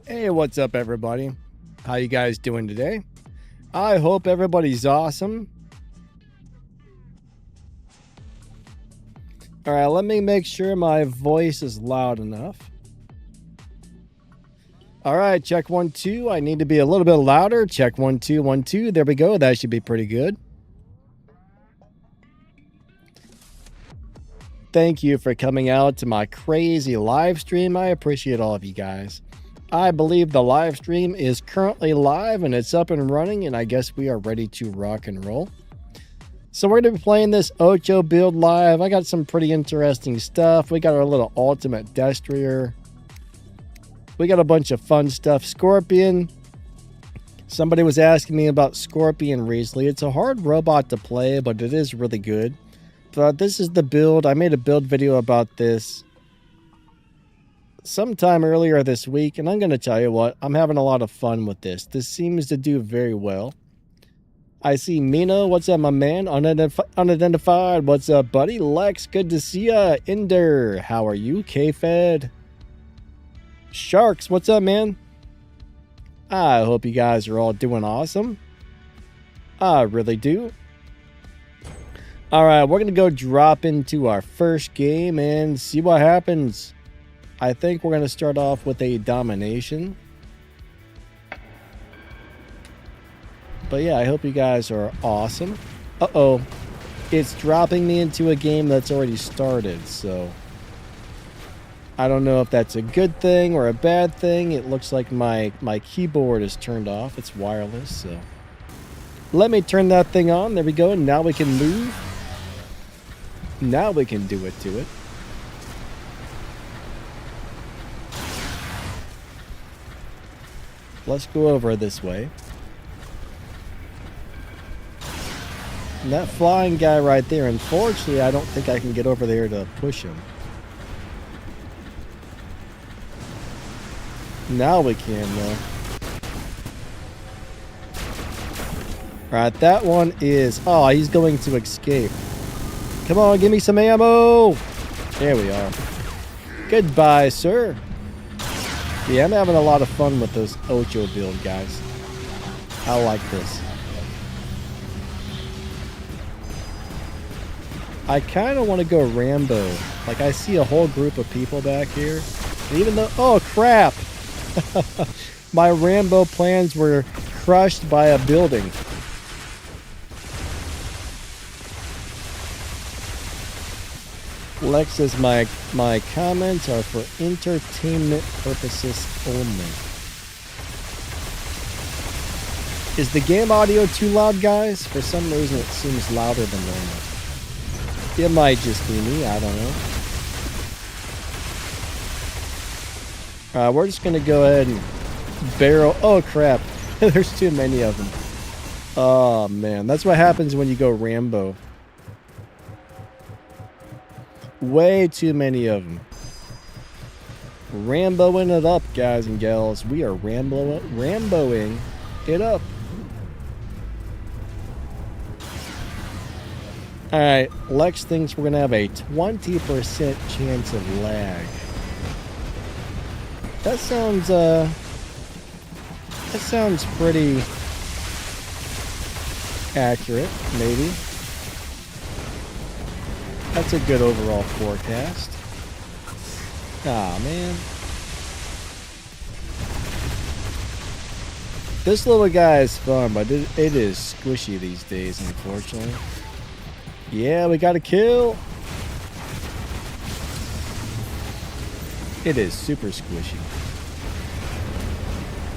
Hey, what's up, everybody? How you guys doing today? I hope everybody's awesome. All right, let me make sure my voice is loud enough. All right, check 1 2. I need to be a little bit louder. Check 1 2 1 2. There we go. That should be pretty good. Thank you for coming out to my crazy live stream. I appreciate all of you guys. I believe the live stream is currently live and it's up and running, and I guess we are ready to rock and roll. So we're going to be playing this Ocho build live. I got some pretty interesting stuff. We got our little ultimate destroyer. We got a bunch of fun stuff. Scorpion. Somebody was asking me about Scorpion recently. It's a hard robot to play, but it is really good. But this is the build. I made a build video about this sometime earlier this week, and I'm going to tell you what, I'm having a lot of fun with this. This seems to do very well. I see Mino. What's up, my man? Unidentified. What's up, buddy? Lex, good to see ya. Ender, how are you? K-Fed. Sharks, what's up, man? I hope you guys are all doing awesome. I really do. All right, we're going to go drop into our first game and see what happens. I think we're going to start off with a domination. But yeah, I hope you guys are awesome. Uh-oh. It's dropping me into a game that's already started, so I don't know if that's a good thing or a bad thing. It looks like my keyboard is turned off. It's wireless, so let me turn that thing on. There we go. Now we can move. Now we can do it to it. Let's go over this way. And that flying guy right there, unfortunately, I don't think I can get over there to push him. Now we can, though. Alright, that one is... Oh, he's going to escape. Come on, give me some ammo! There we are. Goodbye, sir. Yeah, I'm having a lot of fun with those Ocho build, guys. I like this. I kind of want to go Rambo. Like, I see a whole group of people back here. And even though... Oh, crap! My Rambo plans were crushed by a building. Lex says my comments are for entertainment purposes only. Is the game audio too loud, guys? For some reason it seems louder than normal. It might just be me, I don't know. We're just gonna go ahead and barrel. Oh crap, there's too many of them. Oh man, that's what happens when you go Rambo. Way too many of them. Ramboing it up, guys and gals. We are Ramboing it up. Alright, Lex thinks we're going to have a 20% chance of lag. That sounds pretty accurate, maybe. That's a good overall forecast. Ah, man. This little guy is fun, but it is squishy these days, unfortunately. Yeah, we got a kill. It is super squishy.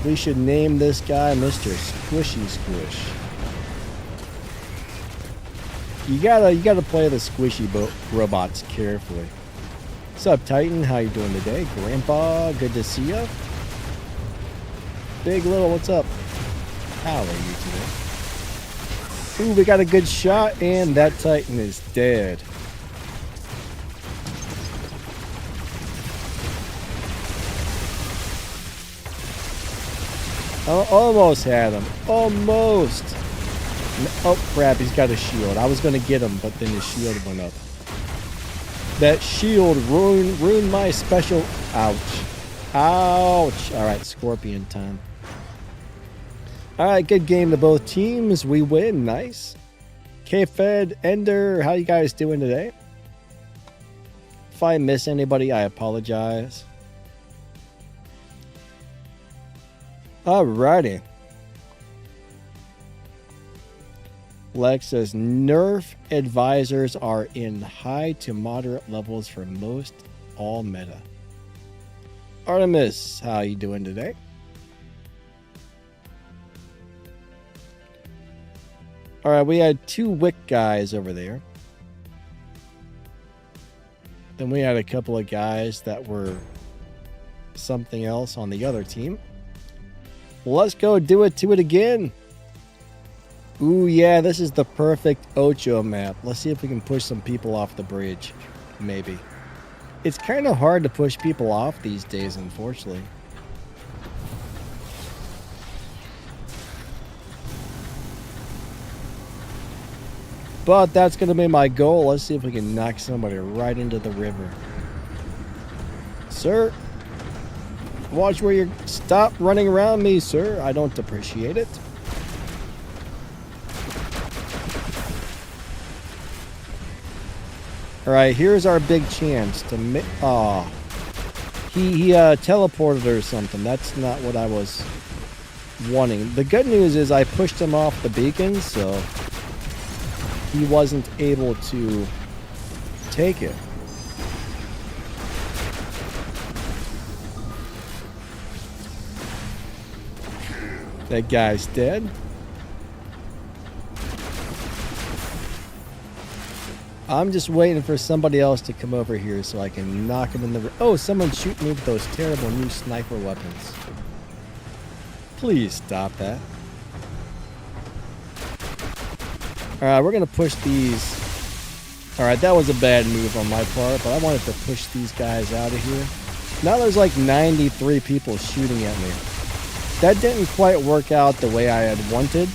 We should name this guy Mr. Squishy Squish. You gotta play the squishy robots carefully. What's up, Titan? How you doing today? Grandpa, good to see ya. Big Little, what's up? How are you today? Ooh, we got a good shot, and that Titan is dead. I almost had him. Almost. Oh, crap. He's got a shield. I was going to get him, but then his shield went up. That shield ruined my special... Ouch. Ouch. All right, scorpion time. All right, good game to both teams. We win. Nice. K-Fed, Ender, how you guys doing today? If I miss anybody, I apologize. Alrighty. Lex says, nerf advisors are in high to moderate levels for most all meta. Artemis, how you doing today? Alright, we had 2 Wick guys over there. Then we had a couple of guys that were something else on the other team. Let's go do it to it again. Ooh, yeah, this is the perfect Ocho map. Let's see if we can push some people off the bridge. Maybe. It's kind of hard to push people off these days, unfortunately. But that's going to be my goal. Let's see if we can knock somebody right into the river. Sir, watch where you're... Stop running around me, sir. I don't appreciate it. Alright, here's our big chance to make... Aw. He teleported or something. That's not what I was wanting. The good news is I pushed him off the beacon, so... he wasn't able to take it. That guy's dead. I'm just waiting for somebody else to come over here so I can knock him in the... Oh, someone's shooting me with those terrible new sniper weapons. Please stop that. Alright, we're going to push these. Alright, that was a bad move on my part, but I wanted to push these guys out of here. Now there's like 93 people shooting at me. That didn't quite work out the way I had wanted.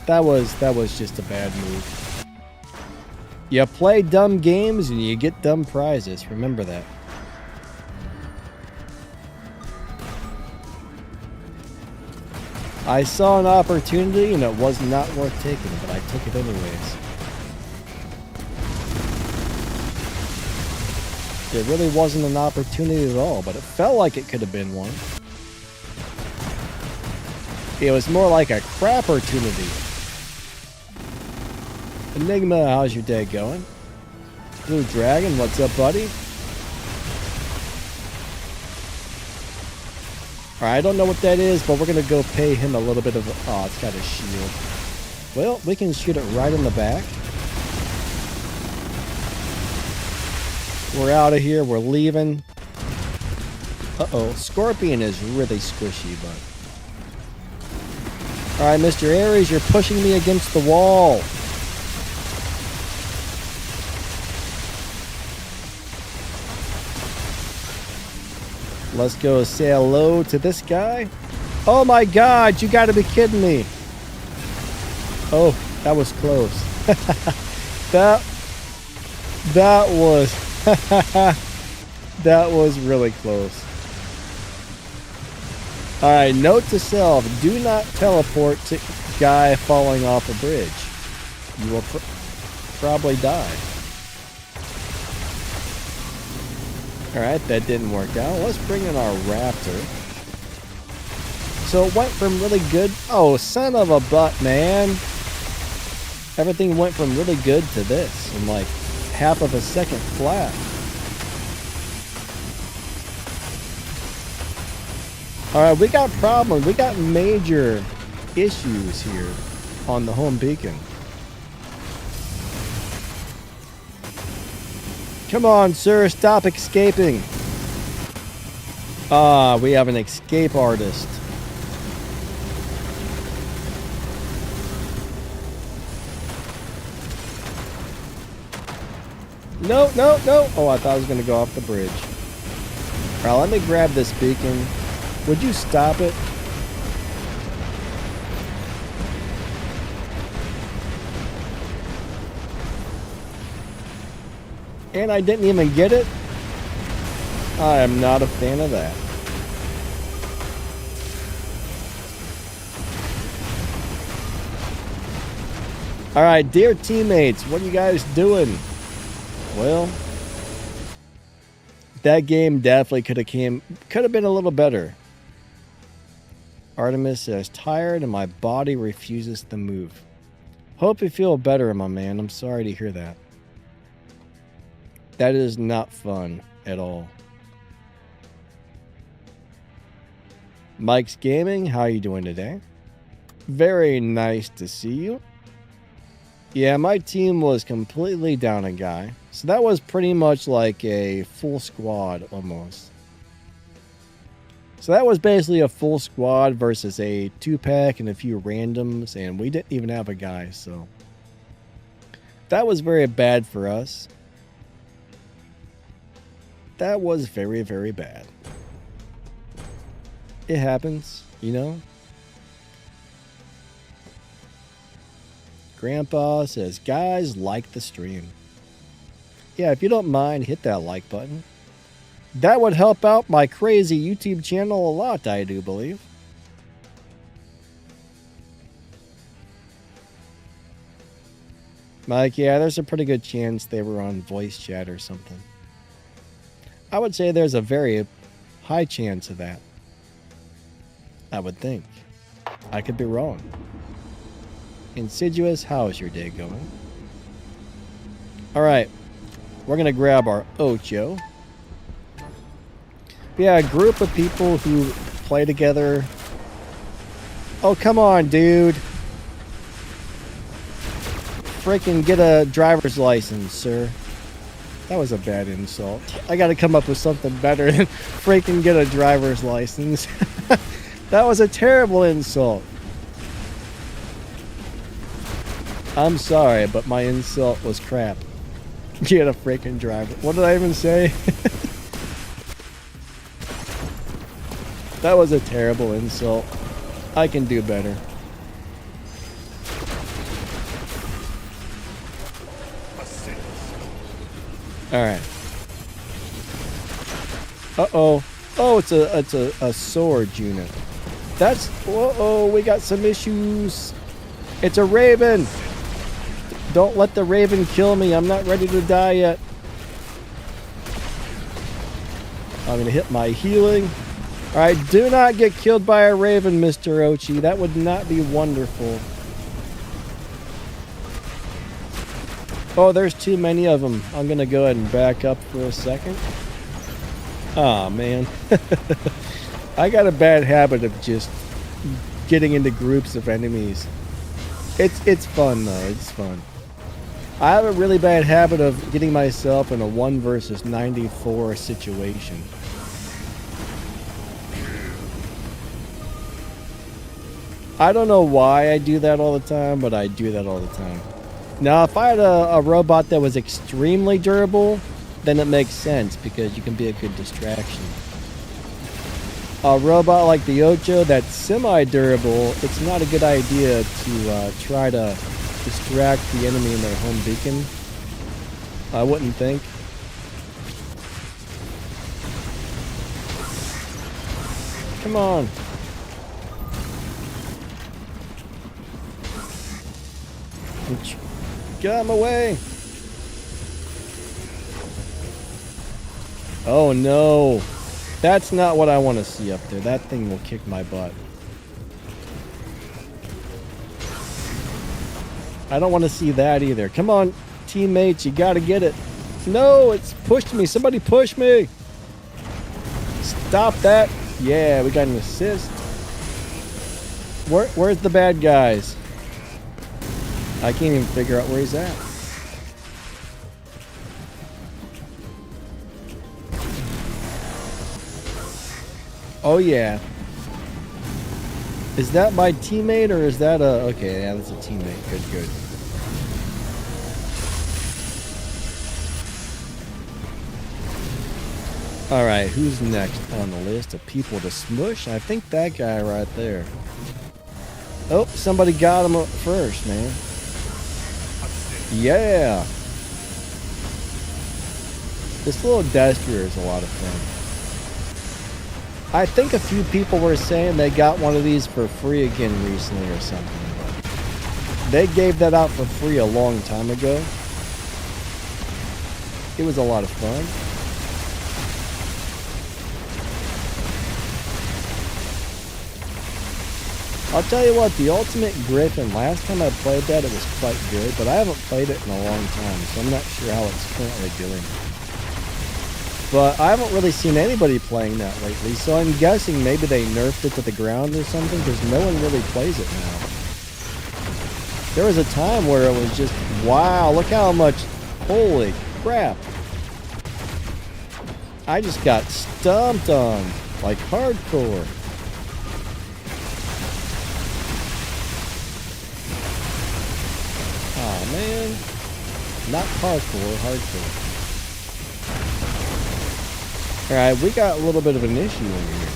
That was just a bad move. You play dumb games and you get dumb prizes. Remember that. I saw an opportunity and it was not worth taking, but I took it anyways. It really wasn't an opportunity at all, but it felt like it could have been one. It was more like a crap opportunity. Enigma, how's your day going? Blue Dragon, what's up, buddy? Alright, I don't know what that is, but we're going to go pay him a little bit of... Oh, it's got a shield. Well, we can shoot it right in the back. We're out of here. We're leaving. Uh-oh. Scorpion is really squishy, but... Alright, Mr. Ares, you're pushing me against the wall. Let's go say hello to this guy. Oh my god, you gotta be kidding me. Oh, that was close. that was that was really close. Alright, note to self, do not teleport to guy falling off a bridge. You will probably die. Alright, that didn't work out. Let's bring in our raptor. So it went from really good... Oh, son of a butt, man. Everything went from really good to this in like half of a second flat. Alright, we got problems. We got major issues here on the home beacon. Come on, sir, stop escaping. Ah, we have an escape artist. No, no, no. Oh, I thought I was going to go off the bridge. All right, let me grab this beacon. Would you stop it? And I didn't even get it. I am not a fan of that. Alright, dear teammates, what are you guys doing? Well, that game definitely could have been a little better. Artemis says, tired and my body refuses to move. Hope you feel better, my man. I'm sorry to hear that. That is not fun at all. Mike's Gaming, how are you doing today? Very nice to see you. Yeah, my team was completely down a guy. So that was pretty much like a full squad almost. So that was basically a full squad versus a 2-pack and a few randoms, and we didn't even have a guy, so that was very bad for us. That was very, very bad. It happens, you know? Grandpa says, guys, like the stream. Yeah, if you don't mind, hit that like button. That would help out my crazy YouTube channel a lot, I do believe. Mike, yeah, there's a pretty good chance they were on voice chat or something. I would say there's a very high chance of that. I would think. I could be wrong. Insidious, how is your day going? Alright, we're going to grab our Ocho. Yeah, a group of people who play together. Oh, come on, dude. Freaking get a driver's license, sir. That was a bad insult. I gotta come up with something better than freaking get a driver's license. That was a terrible insult. I'm sorry, but my insult was crap. Get a freaking driver. What did I even say? That was a terrible insult. I can do better. Alright. Uh-oh. Oh, it's a sword unit. That's... Uh-oh, we got some issues. It's a raven. Don't let the raven kill me. I'm not ready to die yet. I'm going to hit my healing. Alright, do not get killed by a raven, Mr. Ochi. That would not be wonderful. Oh, there's too many of them. I'm going to go ahead and back up for a second. Aw, man. I got a bad habit of just getting into groups of enemies. It's fun, though. It's fun. I have a really bad habit of getting myself in a 1 versus 94 situation. I don't know why I do that all the time, but I do that all the time. Now, if I had a robot that was extremely durable, then it makes sense because you can be a good distraction. A robot like the Ocho that's semi-durable, it's not a good idea to try to distract the enemy in their home beacon. I wouldn't think. Come on. Get out of my way. Oh no. That's not what I want to see up there. That thing will kick my butt. I don't want to see that either. Come on, teammates, you gotta get it. No, it's pushed me. Somebody push me. Stop that. Yeah, we got an assist. Where's the bad guys? I can't even figure out where he's at. Oh yeah. Is that my teammate or is that a... Okay, yeah, that's a teammate. Good, good. Alright, who's next on the list of people to smush? I think that guy right there. Oh, somebody got him up first, man. Yeah. This little Destria is a lot of fun. I think a few people were saying they got one of these for free again recently or something. But they gave that out for free a long time ago. It was a lot of fun. I'll tell you what, the Ultimate Griffin, last time I played that, it was quite good, but I haven't played it in a long time, so I'm not sure how it's currently doing. But I haven't really seen anybody playing that lately, so I'm guessing maybe they nerfed it to the ground or something, because no one really plays it now. There was a time where it was just, wow, look how much, holy crap. I just got stomped on, like hardcore. Oh man, not hardcore, hardcore. Alright, we got a little bit of an issue in here.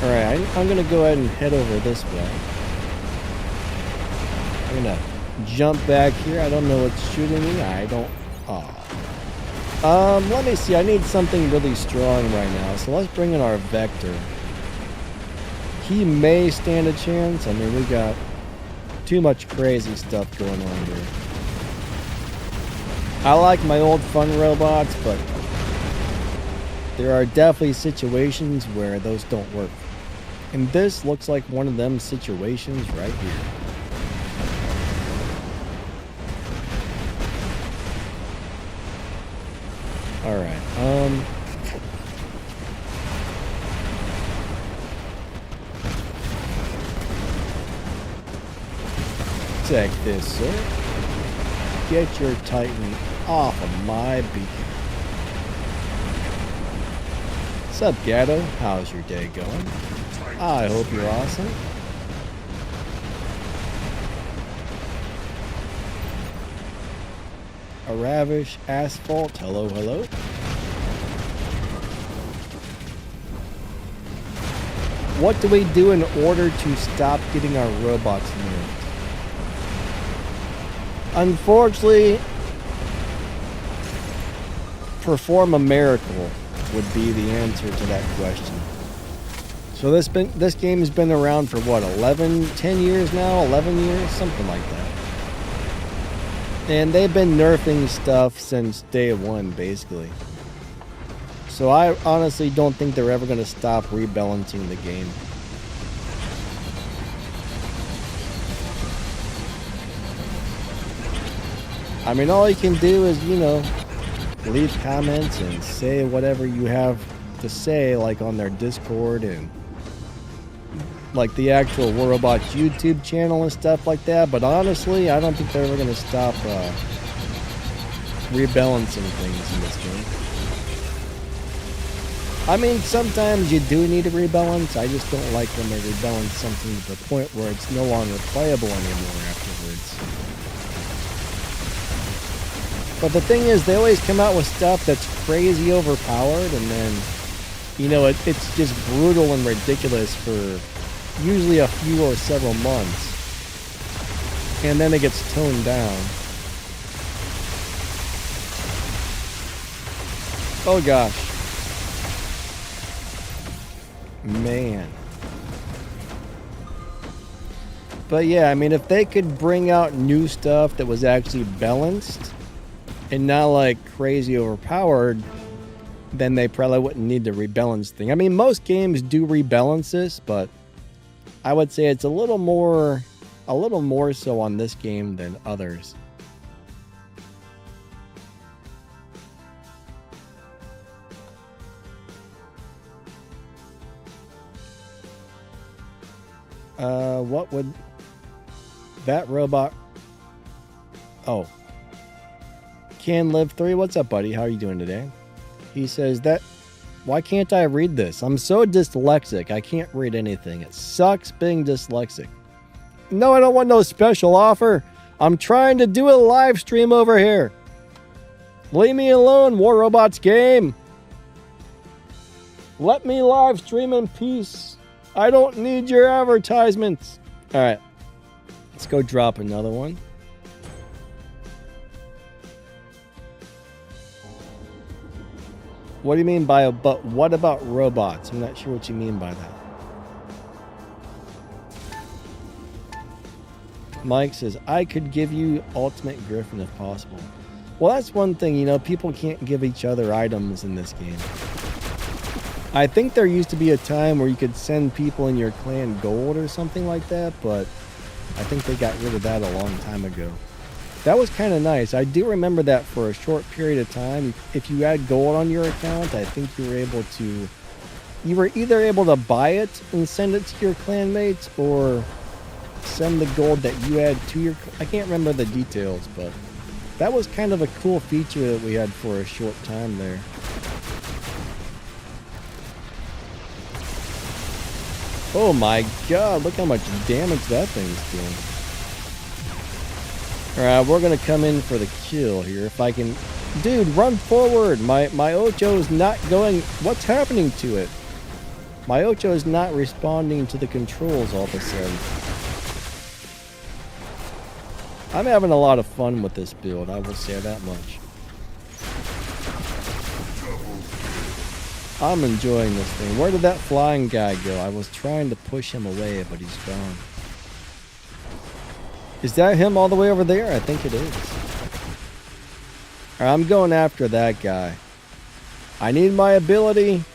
Alright, I'm gonna go ahead and head over this way. I'm gonna jump back here. I don't know what's shooting me. I don't... Oh. Let me see. I need something really strong right now. So let's bring in our Vector. He may stand a chance. I mean, we got too much crazy stuff going on here. I like my old fun robots, but there are definitely situations where those don't work. And this looks like one of them situations right here. Alright, check this, sir. Get your Titan off of my beacon. What's up, Gatto? How's your day going? I hope you're awesome. A Ravish Asphalt. Hello, hello. What do we do in order to stop getting our robots nerfed? Unfortunately, perform a miracle would be the answer to that question. So this game has been around for what, 10 years now? 11 years? Something like that. And they've been nerfing stuff since day one, basically. So I honestly don't think they're ever going to stop rebalancing the game. I mean, all you can do is, you know, leave comments and say whatever you have to say, like on their Discord and like the actual War Robots YouTube channel and stuff like that. But honestly, I don't think they're ever going to stop rebalancing things in this game. I mean, sometimes you do need a rebalance. I just don't like when they rebalance something to the point where it's no longer playable anymore afterwards. But the thing is, they always come out with stuff that's crazy overpowered, and then, you know, it's just brutal and ridiculous for usually a few or several months. And then it gets toned down. Oh gosh. Man. But yeah, I mean, if they could bring out new stuff that was actually balanced and not like crazy overpowered, then they probably wouldn't need the rebalance thing. I mean, most games do rebalance this, but I would say it's a little more so on this game than others. What would that robot? Oh, Can Live 3. What's up, buddy? How are you doing today? He says that. Why can't I read this? I'm so dyslexic. I can't read anything. It sucks being dyslexic. No, I don't want no special offer. I'm trying to do a live stream over here. Leave me alone, War Robots game. Let me live stream in peace. I don't need your advertisements. All right. Let's go drop another one. What do you mean by, but what about robots? I'm not sure what you mean by that. Mike says, I could give you Ultimate Griffin if possible. Well, that's one thing, you know, people can't give each other items in this game. I think there used to be a time where you could send people in your clan gold or something like that, but I think they got rid of that a long time ago. That was kind of nice. I do remember that for a short period of time. If you had gold on your account, I think you were able to... You were either able to buy it and send it to your clanmates, or send the gold that you had to your... I can't remember the details, but that was kind of a cool feature that we had for a short time there. Oh my god, look how much damage that thing's doing. Alright, we're gonna come in for the kill here. If I can... Dude, run forward! My Ocho is not going... What's happening to it? My Ocho is not responding to the controls all of a sudden. I'm having a lot of fun with this build, I will say that much. I'm enjoying this thing. Where did that flying guy go? I was trying to push him away, but he's gone. Is that him all the way over there? I think it is. Alright, I'm going after that guy. I need my ability.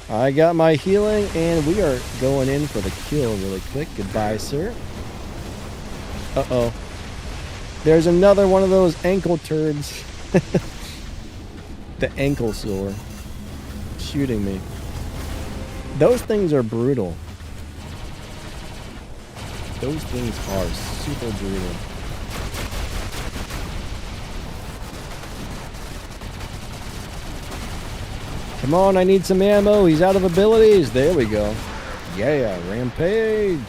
I got my healing, and we are going in for the kill really quick. Goodbye, sir. Uh-oh. There's another one of those ankle turds. The ankle sore. Shooting me. Those things are brutal. Those things are super brutal. Come on, I need some ammo. He's out of abilities. There we go. Yeah, rampage.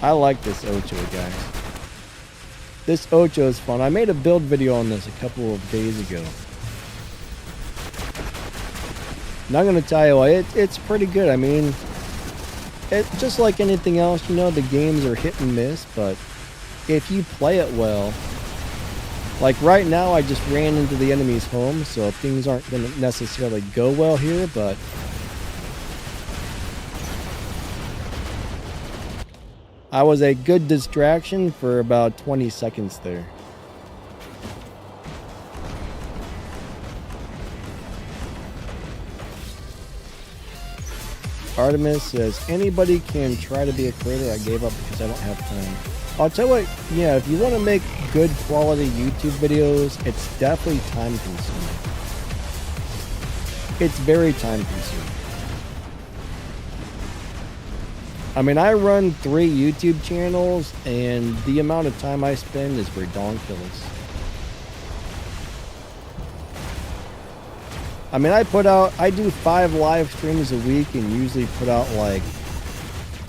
I like this Ocho, guys. This Ocho is fun. I made a build video on this a couple of days ago. And I'm going to tell you what, it's pretty good. I mean, just like anything else, you know, the games are hit and miss, but if you play it well, like right now I just ran into the enemy's home, so things aren't going to necessarily go well here, but I was a good distraction for about 20 seconds there. Artemis says, anybody can try to be a creator. I gave up because I don't have time. I'll tell you what, yeah, if you want to make good quality YouTube videos, it's definitely time consuming. It's very time consuming. I mean, I run 3 YouTube channels, and the amount of time I spend is ridiculous. I mean, I do 5 live streams a week and usually put out like,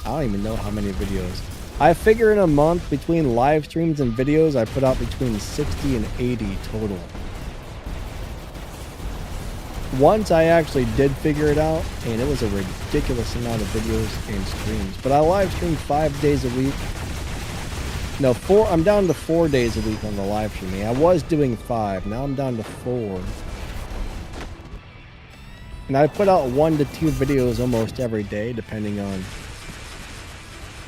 I don't even know how many videos. I figure in a month between live streams and videos, I put out between 60 and 80 total. Once I actually did figure it out, and it was a ridiculous amount of videos and streams. But I live stream 5 days a week. No, 4, I'm down to 4 days a week on the live streaming. I was doing 5, now I'm down to 4. And I put out 1 to 2 videos almost every day, depending on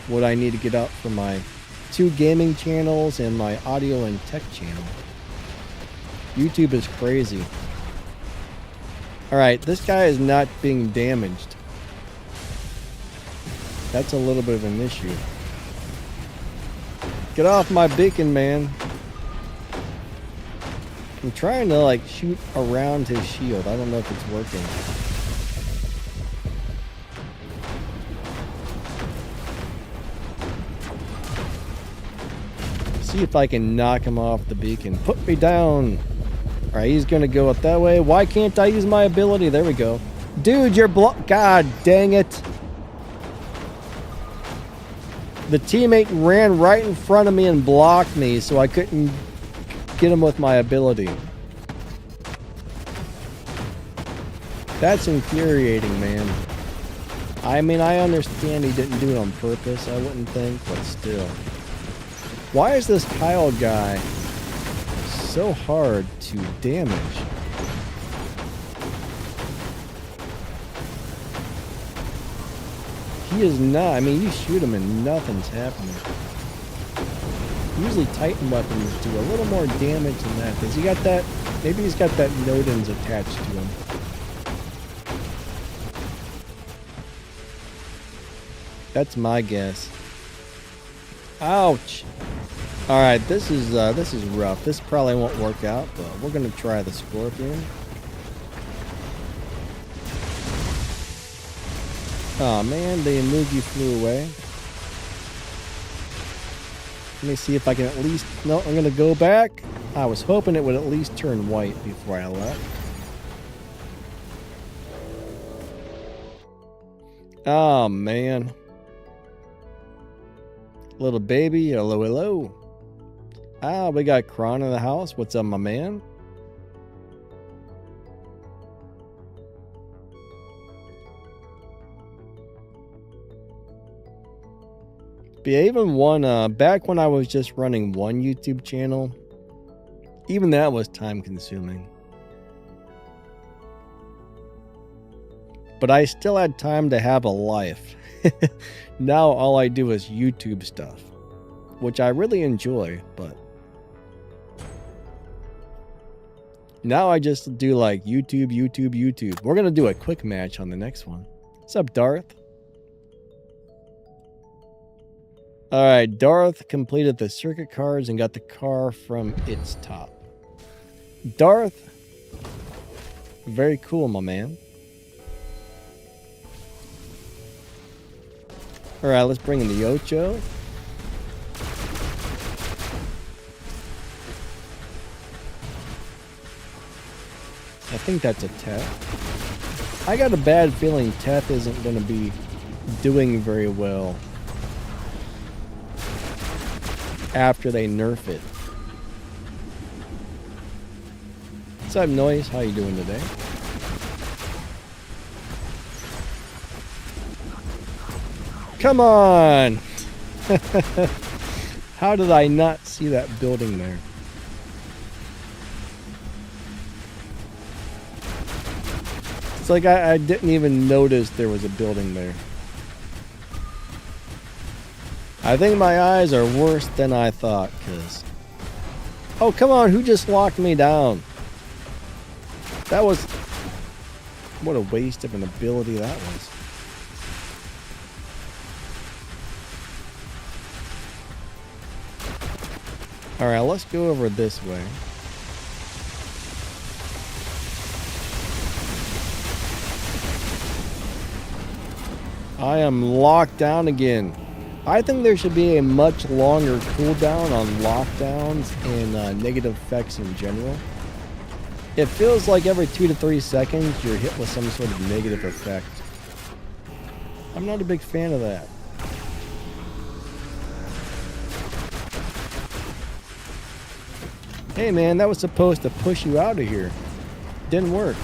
what I need to get up for my 2 gaming channels and my audio and tech channel. YouTube is crazy. Alright, this guy is not being damaged. That's a little bit of an issue. Get off my beacon, man. I'm trying to like shoot around his shield. I don't know if it's working. See if I can knock him off the beacon. Put me down. Alright, he's gonna go up that way. Why can't I use my ability? There we go. Dude, you're God dang it. The teammate ran right in front of me and blocked me, so I couldn't get him with my ability. That's infuriating, man. I mean, I understand he didn't do it on purpose, I wouldn't think, but still. Why is this Kyle guy so hard to damage. He is not. I mean, you shoot him and nothing's happening. Usually Titan weapons do a little more damage than that. Does he got that? Maybe he's got that Nodens attached to him. That's my guess. Ouch. Alright, this is rough. This probably won't work out, but we're gonna try the Scorpion. Oh man, the emoji flew away. Let me see if I can at least... No, I'm gonna go back. I was hoping it would at least turn white before I left. Oh man. Little baby, hello, hello. Ah, we got Kron in the house. What's up, my man? But yeah, even one, back when I was just running one YouTube channel, even that was time consuming. But I still had time to have a life. Now all I do is YouTube stuff, which I really enjoy, but now I just do like YouTube. We're gonna do a quick match on the next one. What's up, Darth? Alright, Darth completed the circuit cards and got the car from its top. Darth, very cool, my man. Alright, let's bring in the Ocho. I think that's a Teth. I got a bad feeling Teth isn't going to be doing very well after they nerf it. What's up, Noise? How you doing today? Come on! How did I not see that building there? It's like I didn't even notice there was a building there. I think my eyes are worse than I thought, cause... Oh, come on, who just locked me down? That was... What a waste of an ability that was. Alright, let's go over this way. I am locked down again. I think there should be a much longer cooldown on lockdowns and negative effects in general. It feels like every 2 to 3 seconds you're hit with some sort of negative effect. I'm not a big fan of that. Hey man, that was supposed to push you out of here. Didn't work.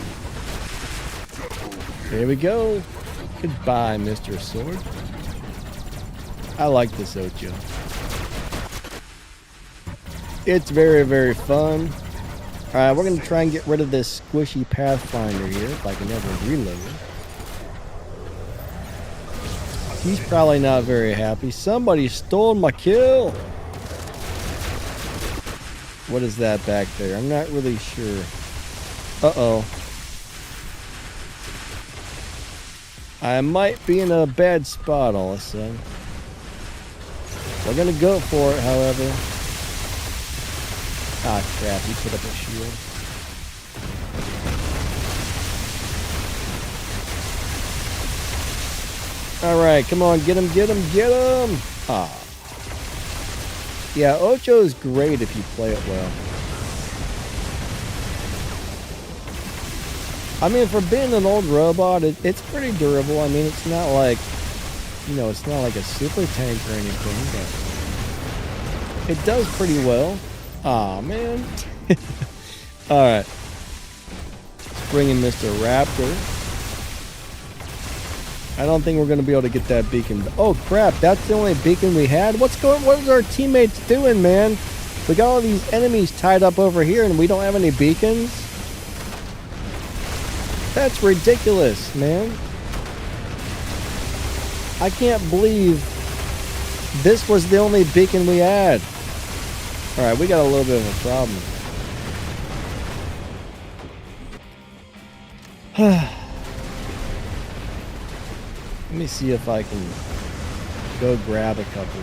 There we go. Goodbye, Mr. Sword. I like this Ocho. It's very, very fun. Alright, we're going to try and get rid of this squishy Pathfinder here, if I can ever reload. He's probably not very happy. Somebody stole my kill! What is that back there? I'm not really sure. Uh-oh. I might be in a bad spot all of a sudden. We're gonna go for it, however. Ah, crap. He put up a shield. Alright, come on. Get him, get him, get him! Ah. Yeah, Ocho's great if you play it well. I mean, for being an old robot, it's pretty durable. I mean, it's not like, you know, it's not like a super tank or anything, but it does pretty well. Aw, man. Alright. Let's bring in Mr. Raptor. I don't think we're going to be able to get that beacon. Oh, crap. That's the only beacon we had? What is our teammates doing, man? We got all these enemies tied up over here and we don't have any beacons? That's ridiculous, man. I can't believe this was the only beacon we had. Alright, we got a little bit of a problem. Let me see if I can go grab a couple.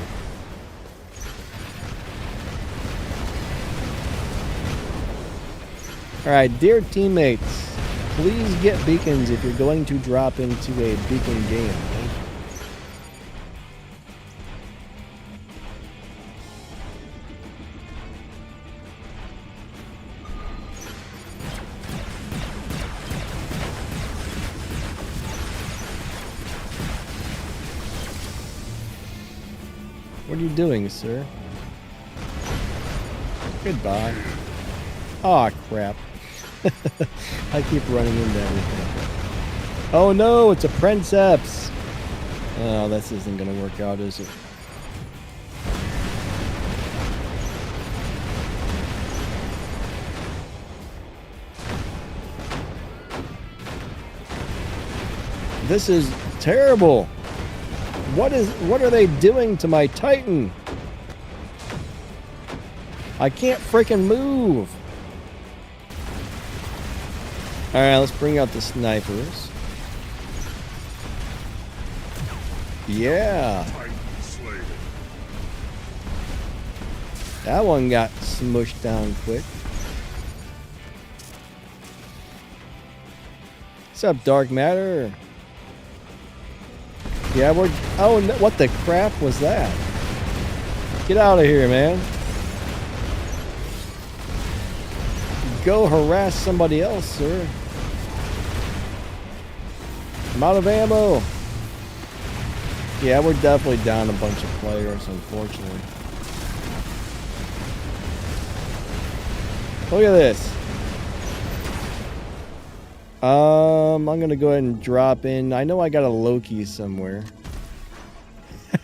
Alright, dear teammates, please get beacons if you're going to drop into a beacon game. Thank you. What are you doing, sir? Goodbye. Aw, crap. I keep running into everything. Oh no, it's a Princeps! Oh, this isn't gonna work out, is it? This is terrible! What are they doing to my Titan? I can't freaking move! Alright, let's bring out the snipers. Yeah! That one got smushed down quick. What's up, Dark Matter? Yeah, we're... Oh, no, what the crap was that? Get out of here, man. Go harass somebody else, sir. I'm out of ammo. Yeah, we're definitely down a bunch of players, unfortunately. Look at this. I'm gonna go ahead and drop in. I know I got a Loki somewhere.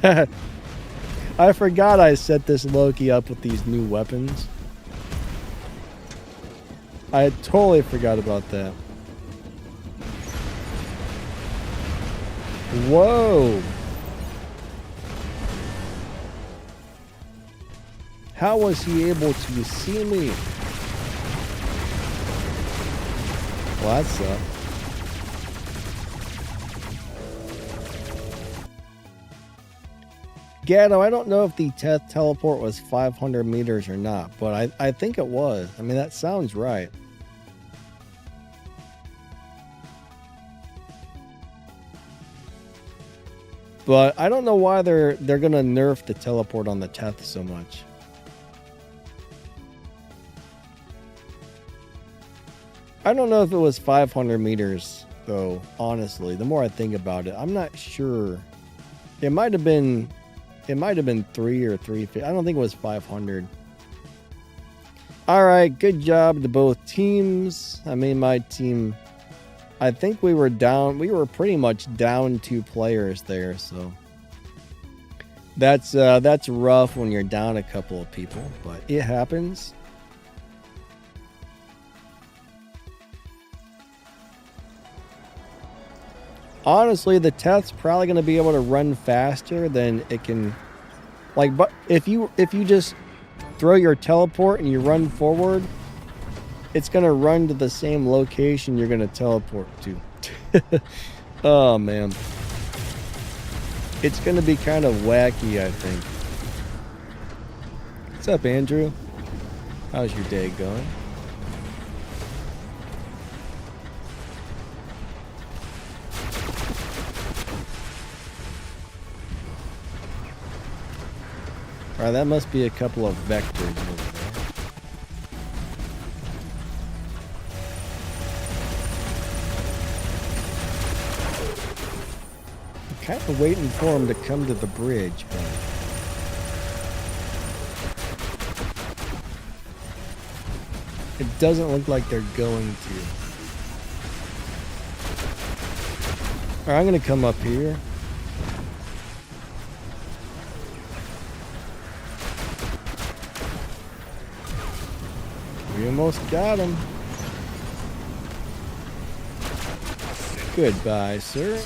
I forgot I set this Loki up with these new weapons. I totally forgot about that. Whoa! How was he able to see me? Well, that sucked. Gatto, I don't know if the teleport was 500 meters or not, but I think it was. I mean, that sounds right. But I don't know why they're gonna nerf the teleport on the Teth so much. I don't know if it was 500 meters though, honestly. The more I think about it, I'm not sure. It might have been 3 or 350. I don't think it was 500. All right, good job to both teams. I mean, my team, I think we were pretty much down 2 players there, so that's rough when you're down a couple of people, but it happens. Honestly, the Teth's probably going to be able to run faster than it can. Like, but if you just throw your teleport and you run forward, it's going to run to the same location you're going to teleport to. Oh, man. It's going to be kind of wacky, I think. What's up, Andrew? How's your day going? Alright, that must be a couple of vectors over there. I'm kind of waiting for them to come to the bridge, but it doesn't look like they're going to. Alright, I'm going to come up here. We almost got him. Goodbye, sir.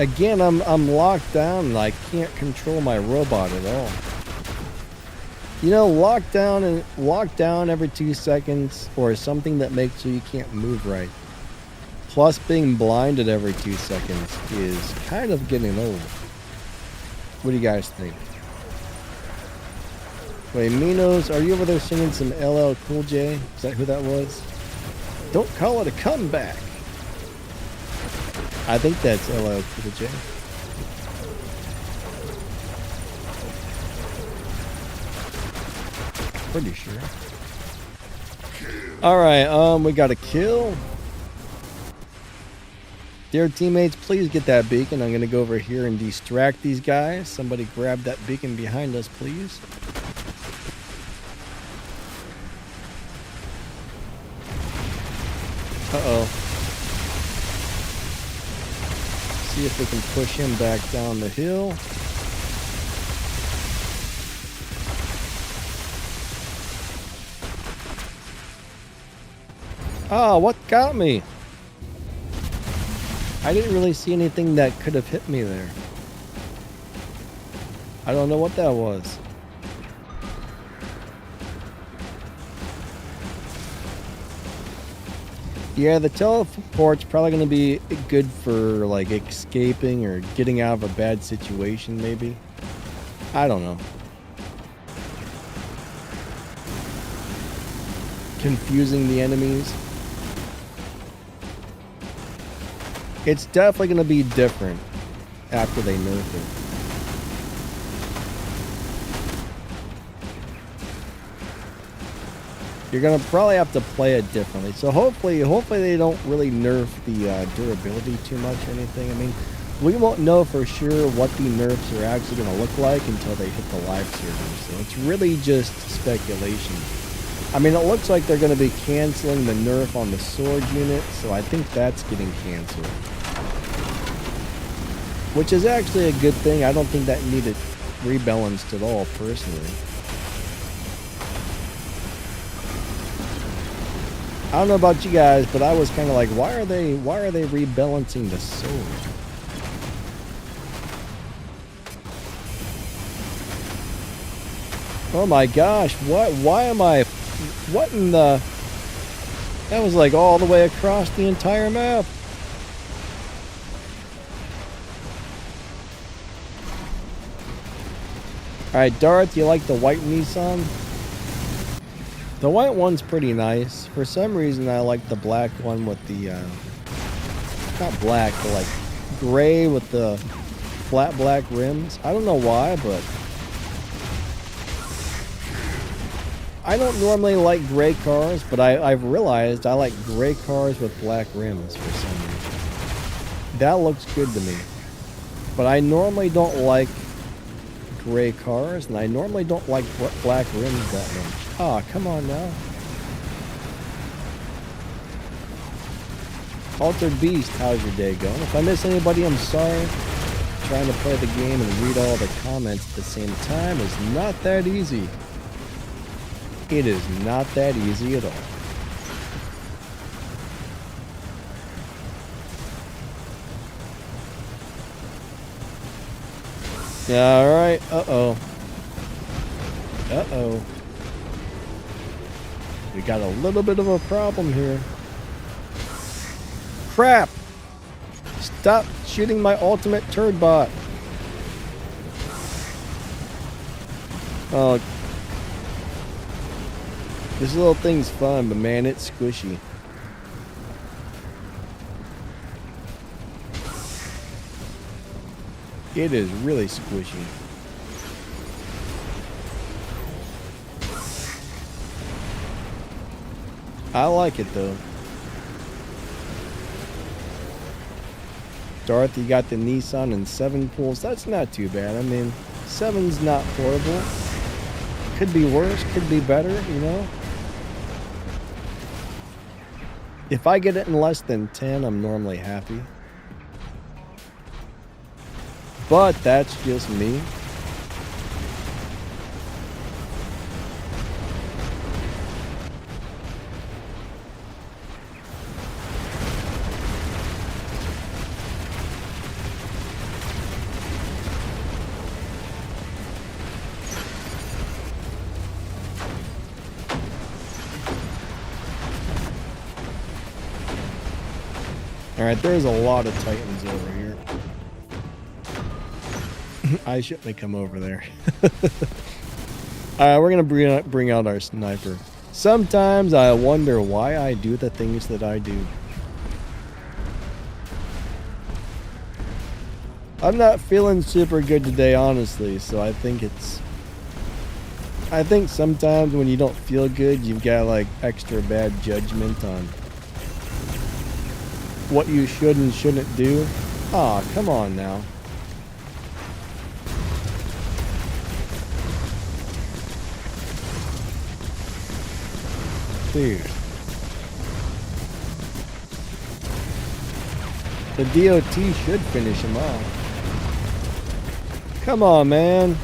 Again, I'm locked down and I can't control my robot at all. You know, lockdown every 2 seconds or something that makes you can't move right. Plus being blinded every 2 seconds is kind of getting old. What do you guys think? Wait, Minos, are you over there singing some LL Cool J? Is that who that was? Don't call it a comeback. I think that's LL Cool J. Pretty sure. Alright, we got a kill. Dear teammates, please get that beacon. I'm going to go over here and distract these guys. Somebody grab that beacon behind us, please. Uh-oh. See if we can push him back down the hill. Oh, what got me? I didn't really see anything that could have hit me there. I don't know what that was. Yeah, the teleport's probably going to be good for like escaping or getting out of a bad situation maybe. I don't know. Confusing the enemies. It's definitely going to be different after they nerf it. You're going to probably have to play it differently. So hopefully they don't really nerf the durability too much or anything. I mean, we won't know for sure what the nerfs are actually going to look like until they hit the live server. So it's really just speculation. I mean, it looks like they're going to be canceling the nerf on the sword unit, so I think that's getting canceled. Which is actually a good thing. I don't think that needed rebalanced at all, personally. I don't know about you guys, but I was kind of like, why are they rebalancing the sword? Oh my gosh, why am I... What in the... That was like all the way across the entire map. Alright, Darth, you like the white Nissan? The white one's pretty nice. For some reason, I like the black one with the... not black, but like gray with the flat black rims. I don't know why, but... I don't normally like gray cars, but I've realized I like gray cars with black rims for some reason. That looks good to me. But I normally don't like gray cars, and I normally don't like black rims that much. Ah, come on now. Altered Beast, how's your day going? If I miss anybody, I'm sorry. Trying to play the game and read all the comments at the same time is not that easy. It is not that easy at all. Alright, uh-oh. Uh-oh. We got a little bit of a problem here. Crap! Stop shooting my ultimate turd bot. Oh. This little thing's fun, but man, it's squishy. It is really squishy. I like it though. Darth, you got the Nissan and 7 pulls. That's not too bad. I mean, 7's not horrible. Could be worse, could be better, you know? If I get it in less than 10, I'm normally happy. But that's just me. Alright, there's a lot of Titans over here. I shouldn't come over there. Alright, we're gonna bring out our sniper. Sometimes I wonder why I do the things that I do. I'm not feeling super good today, honestly, so I think sometimes when you don't feel good, you've got like extra bad judgment on what you should and shouldn't do. Aw, come on now. Dude. The DOT should finish him off. Come on, man.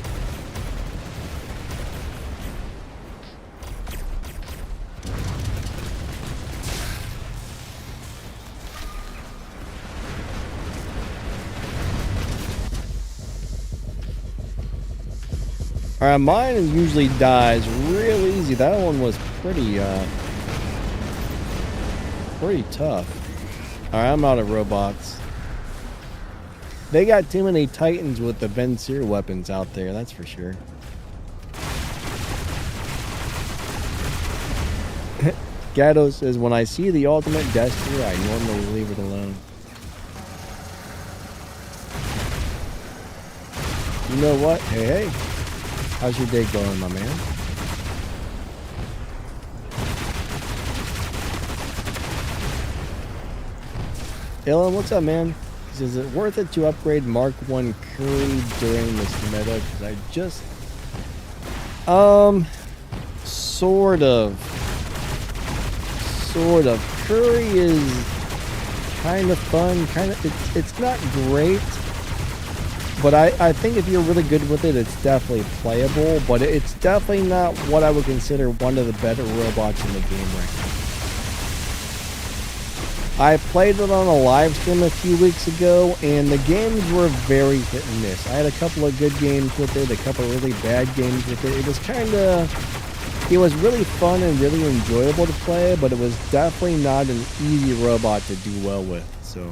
Alright, mine usually dies real easy. That one was pretty tough. Alright, I'm out of robots. They got too many Titans with the Ben Seer weapons out there, that's for sure. Gatto says, when I see the ultimate Destiny, I normally leave it alone. You know what? Hey. How's your day going, my man? Dylan, what's up, man? He says, is it worth it to upgrade Mark 1 Curry during this meta? Because I just... Sort of. Curry is kind of fun. It's not great. But I think if you're really good with it, it's definitely playable. But it's definitely not what I would consider one of the better robots in the game right now. I played it on a live stream a few weeks ago, and the games were very hit and miss. I had a couple of good games with it, a couple of really bad games with it. It was really fun and really enjoyable to play, but it was definitely not an easy robot to do well with. So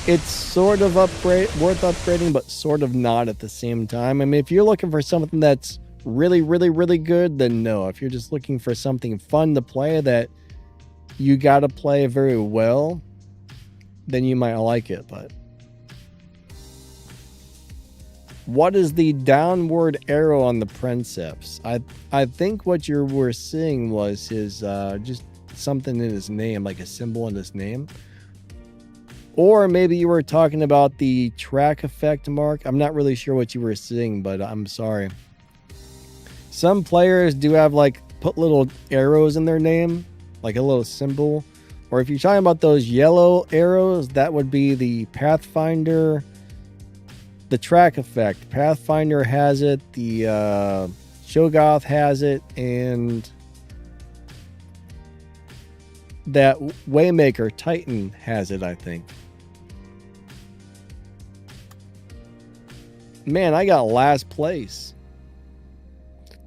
it's sort of worth upgrading, but sort of not at the same time. I mean, if you're looking for something that's really, really, really good, then no. If you're just looking for something fun to play that you gotta play very well, then you might like it. But what is the downward arrow on the Princeps? I think what you were seeing was his just something in his name, like a symbol in his name. Or maybe you were talking about the track effect, Mark. I'm not really sure what you were seeing, but I'm sorry. Some players do have like put little arrows in their name, like a little symbol. Or if you're talking about those yellow arrows, that would be the Pathfinder, the track effect. Pathfinder has it, the Shogoth has it, and that Waymaker Titan has it, I think. Man, I got last place.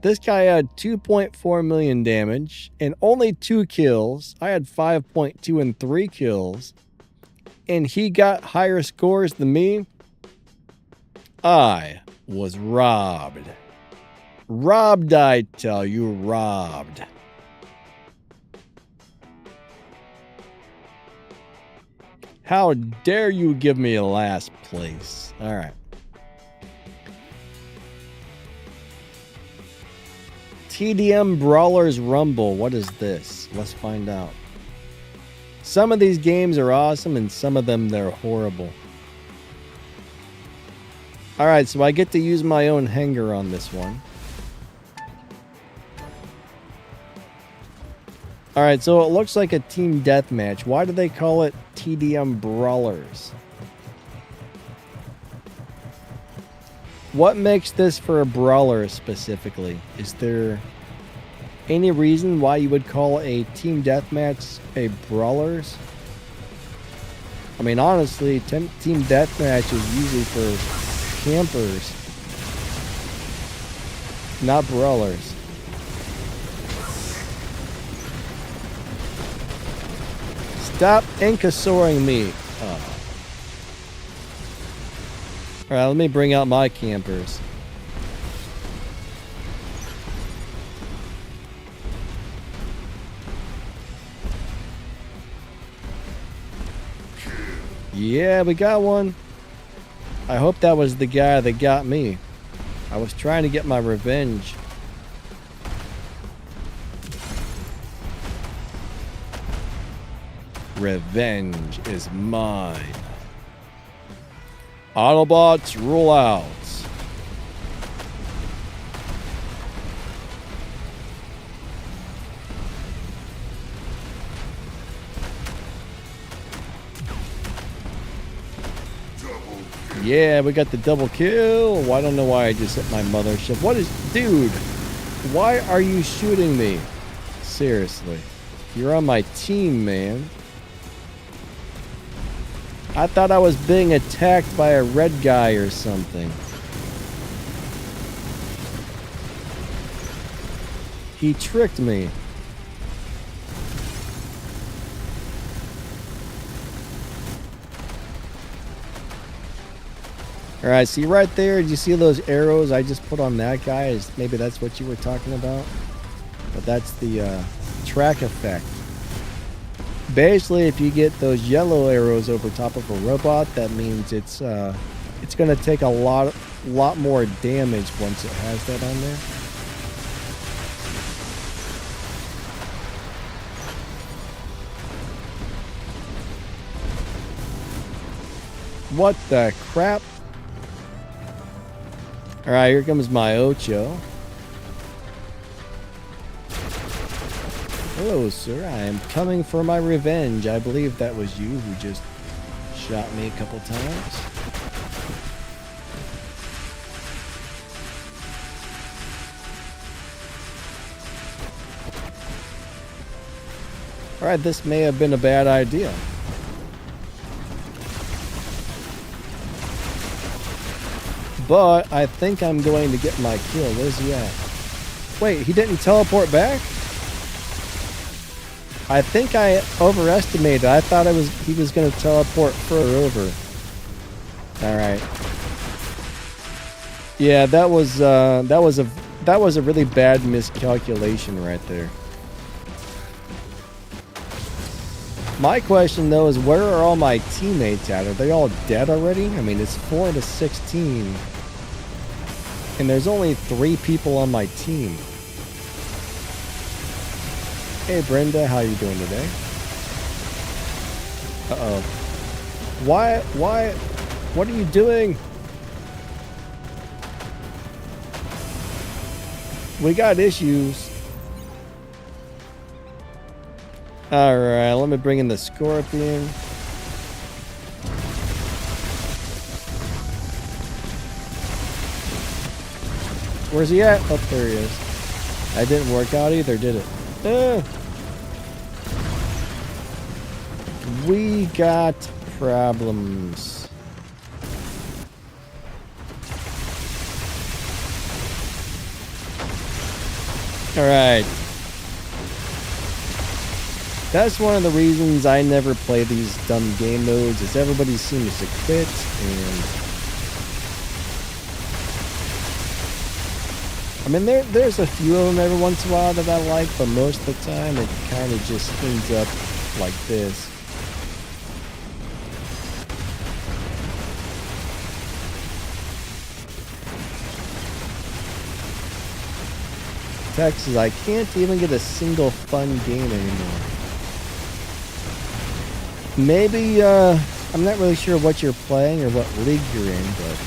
This guy had 2.4 million damage and only 2 kills. I had 5.2 and 3 kills. And he got higher scores than me. I was robbed. Robbed, I tell you, robbed. How dare you give me a last place? All right. TDM Brawlers Rumble. What is this? Let's find out. Some of these games are awesome and some of them they're horrible. All right, so I get to use my own hanger on this one. All right, so it looks like a team deathmatch. Why do they call it TDM Brawlers? What makes this for a brawler specifically? Is there any reason why you would call a team deathmatch a brawlers? I mean, honestly, team deathmatch is usually for campers, not brawlers. Stop incassoring me. Alright, let me bring out my campers. Yeah, we got one. I hope that was the guy that got me. I was trying to get my revenge. Revenge is mine. Autobots rule out. Yeah, we got the double kill. Well, I don't know why I just hit my mothership. What is... Dude, why are you shooting me? Seriously. You're on my team, man. I thought I was being attacked by a red guy or something. He tricked me. Alright, see right there, did you see those arrows I just put on that guy? Maybe that's what you were talking about? But that's the track effect. Basically, if you get those yellow arrows over top of a robot, that means it's going to take a lot more damage once it has that on there. What the crap? Alright, here comes my Ocho. Hello, sir. I am coming for my revenge. I believe that was you who just shot me a couple times. Alright, this may have been a bad idea. But I think I'm going to get my kill. Where's he at? Wait, he didn't teleport back? I think I overestimated. I thought he was going to teleport further over. All right. Yeah, that was a really bad miscalculation right there. My question though is, where are all my teammates at? Are they all dead already? I mean, it's 4 to 16. And there's only 3 people on my team. Hey Brenda, how you doing today? Uh-oh. Why? What are you doing? We got issues. Alright, let me bring in the Scorpion. Where's he at? Oh, there he is. That didn't work out either, did it? We got problems. Alright. That's one of the reasons I never play these dumb game modes, is everybody seems to quit, and I mean, there's a few of them every once in a while that I like, but most of the time it kind of just ends up like this. Texas, I can't even get a single fun game anymore. Maybe, I'm not really sure what you're playing or what league you're in, but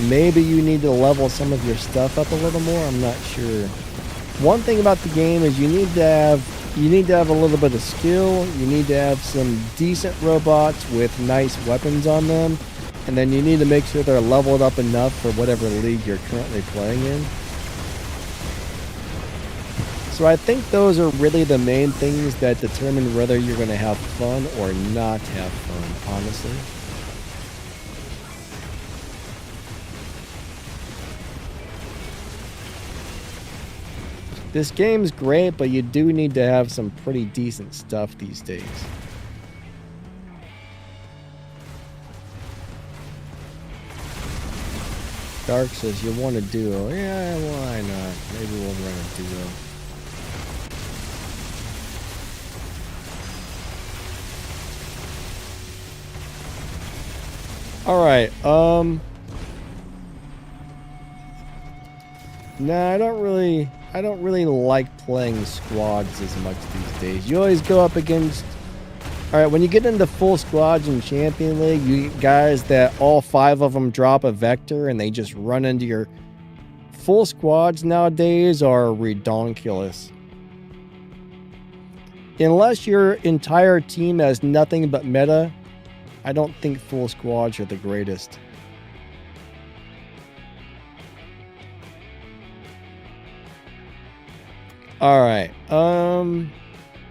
maybe you need to level some of your stuff up a little more. I'm not sure. One thing about the game is you need to have a little bit of skill. You need to have some decent robots with nice weapons on them, and then you need to make sure they're leveled up enough for whatever league you're currently playing in. So I think those are really the main things that determine whether you're going to have fun or not have fun, honestly. This game's great, but you do need to have some pretty decent stuff these days. Dark says you want a duo. Yeah, why not? Maybe we'll run a duo. All right. Nah, I don't really like playing squads as much these days. You always go up against. All right, when you get into full squads in Champion League, you get guys that all 5 of them drop a vector and they just run into your full squads nowadays are redonkulous. Unless your entire team has nothing but meta, I don't think full squads are the greatest. All right.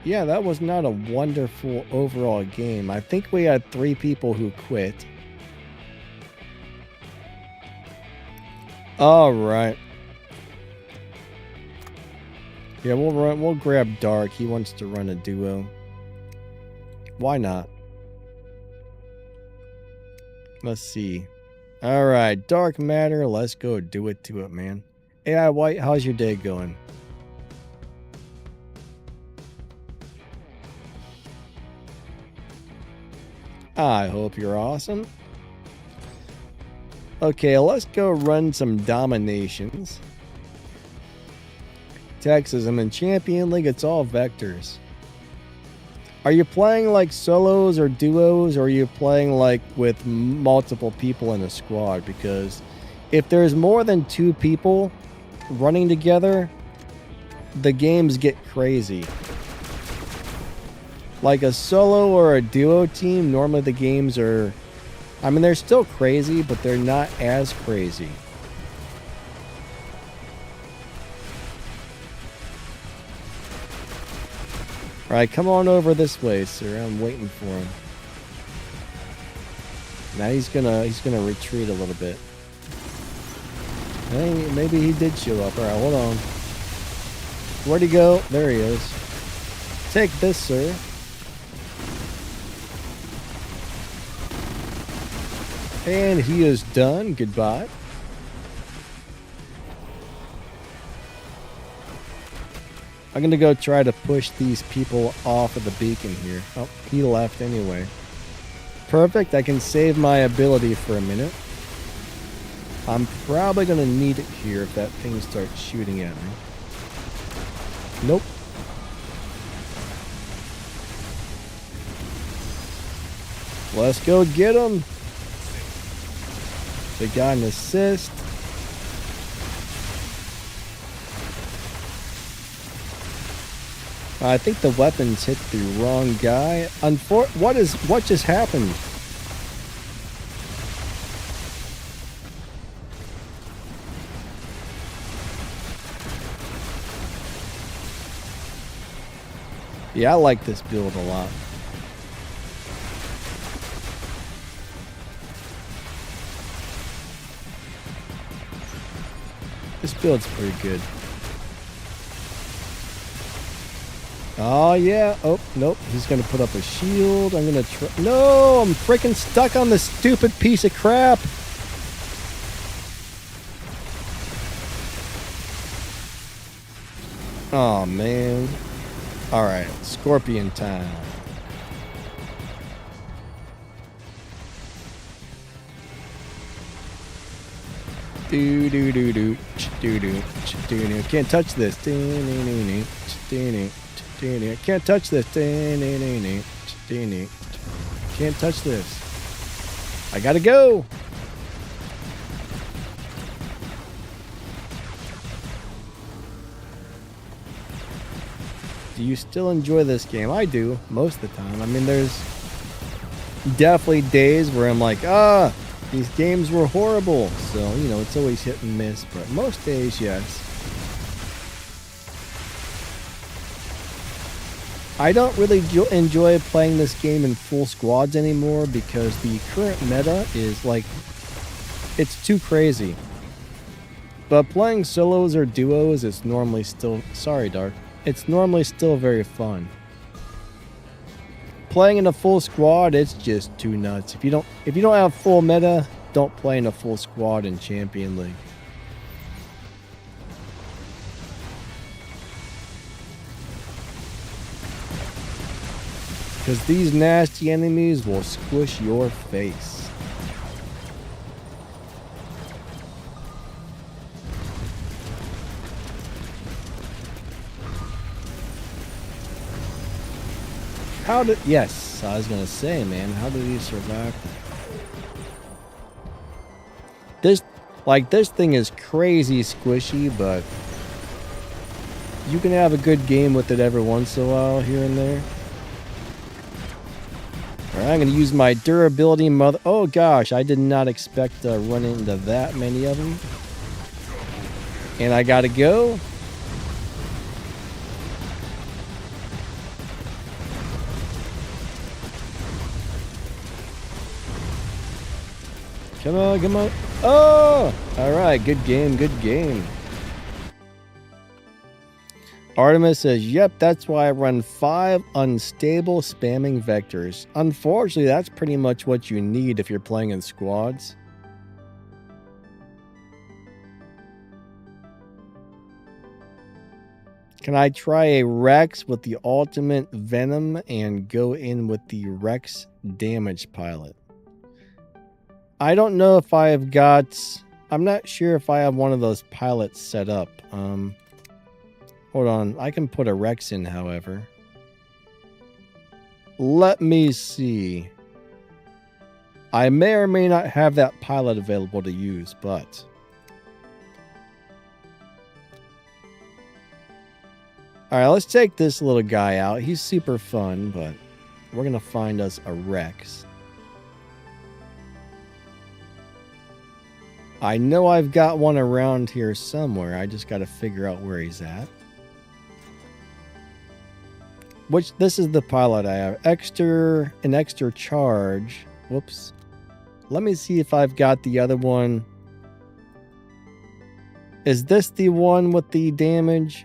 Yeah, that was not a wonderful overall game. I think we had 3 people who quit. All right. Yeah, we'll grab Dark. He wants to run a duo. Why not? Let's see. All right, Dark Matter. Let's go do it to it, man. AI White, how's your day going? I hope you're awesome. Okay, let's go run some dominations. Texas, I'm in Champion League. It's all vectors. Are you playing like solos or duos, or are you playing like with multiple people in a squad? Because if there's more than 2 people running together, the games get crazy. Like a solo or a duo team, normally the games are... I mean, they're still crazy, but they're not as crazy. Alright, come on over this way, sir. I'm waiting for him. Now he's gonna retreat a little bit. Hey, maybe he did show up. Alright, hold on. Where'd he go? There he is. Take this, sir. And he is done. Goodbye. I'm going to go try to push these people off of the beacon here. Oh, he left anyway. Perfect. I can save my ability for a minute. I'm probably going to need it here if that thing starts shooting at me. Nope. Let's go get him. They got an assist. I think the weapons hit the wrong guy. What just happened? Yeah, I like this build a lot. This build's pretty good. Oh, yeah. Oh, nope. He's going to put up a shield. I'm going to try. No, I'm freaking stuck on this stupid piece of crap. Oh, man. All right. Scorpion time. Do do do do do do do. Can't touch this. Can't touch this. Can't touch this. I gotta go. Do you still enjoy this game? I do, most of the time. I mean, there's definitely days where I'm like, these games were horrible. So, you know, it's always hit and miss. But most days, yes. I don't really enjoy playing this game in full squads anymore because the current meta is like, it's too crazy. But playing solos or duos is normally still, sorry Dark, it's normally still very fun. Playing in a full squad, it's just too nuts. If you don't have full meta, don't play in a full squad in Champion League. Because these nasty enemies will squish your face. How did... Yes, I was going to say, man. How did he survive that? This thing is crazy squishy, but... you can have a good game with it every once in a while, here and there. Alright, I'm going to use my durability mother... Oh, gosh, I did not expect to run into that many of them. And I got to go. Come on, come on. Oh! Alright, good game, good game. Artemis says, yep, that's why I run 5 unstable spamming vectors. Unfortunately, that's pretty much what you need if you're playing in squads. Can I try a Rex with the ultimate Venom and go in with the Rex damage pilot? I don't know if I have got... I'm not sure if I have one of those pilots set up. Hold on. I can put a Rex in, however. Let me see. I may or may not have that pilot available to use, but... Alright, let's take this little guy out. He's super fun, but we're going to find us a Rex. I know I've got one around here somewhere. I just got to figure out where he's at. Which, this is the pilot I have. An extra charge. Whoops. Let me see if I've got the other one. Is this the one with the damage?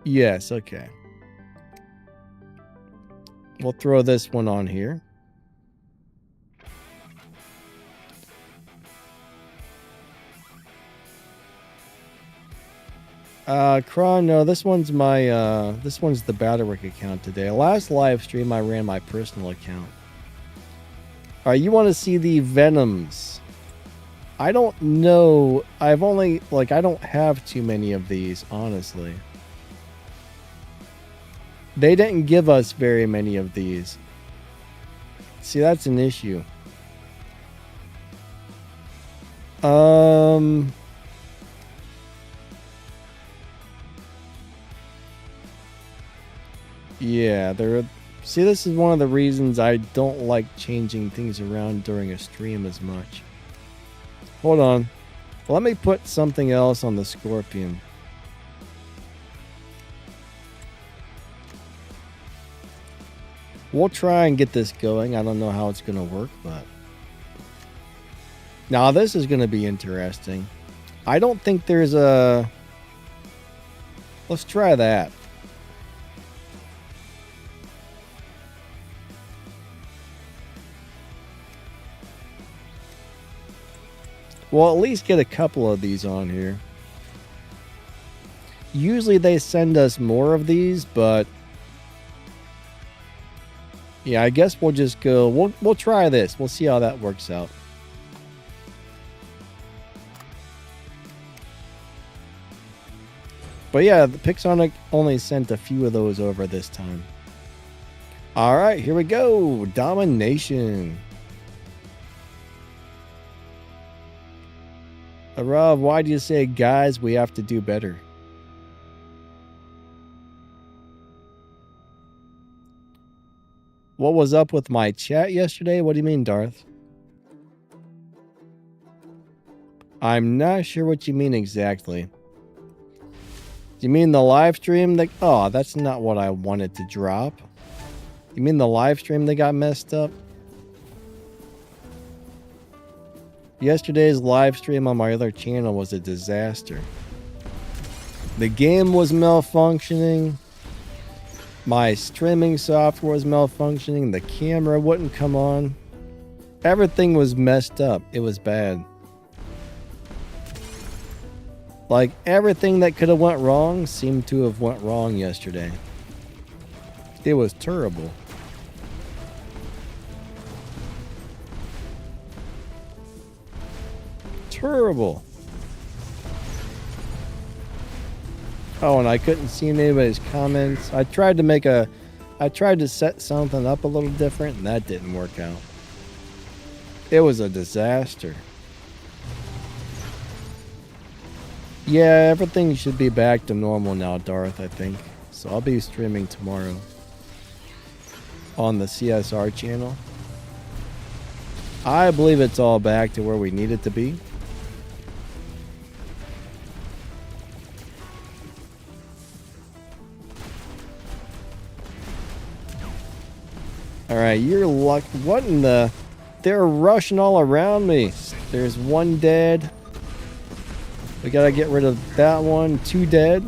Yes, okay. We'll throw this one on here. Kron, no, this one's my, this one's the Battlework account today. Last live stream, I ran my personal account. Alright, you want to see the Venoms. I don't know. I've only, I don't have too many of these, honestly. They didn't give us very many of these. See, that's an issue. Yeah, see, this is one of the reasons I don't like changing things around during a stream as much. Hold on. Let me put something else on the Scorpion. We'll try and get this going. I don't know how it's going to work, but... Now, this is going to be interesting. I don't think there's a... Let's try that. Well, at least get a couple of these on here. Usually they send us more of these, but... Yeah, I guess we'll just go... We'll try this. We'll see how that works out. But yeah, the Pixonic only sent a few of those over this time. Alright, here we go. Domination. Rob, why do you say, guys, we have to do better? What was up with my chat yesterday? What do you mean, Darth? I'm not sure what you mean exactly. You mean the live stream that... Oh, that's not what I wanted to drop. You mean the live stream that got messed up? Yesterday's live stream on my other channel was a disaster. The game was malfunctioning. My streaming software was malfunctioning. The camera wouldn't come on. Everything was messed up. It was bad. Like, everything that could have went wrong seemed to have went wrong yesterday. It was terrible. Terrible. Oh, and I couldn't see anybody's comments. I tried to set something up a little different, and that didn't work out. It was a disaster. Yeah, everything should be back to normal now, Darth, I think. So I'll be streaming tomorrow on the CSR channel. I believe it's all back to where we need it to be. Alright, you're lucky. What in the... They're rushing all around me. There's one dead. We gotta get rid of that one. 2 dead.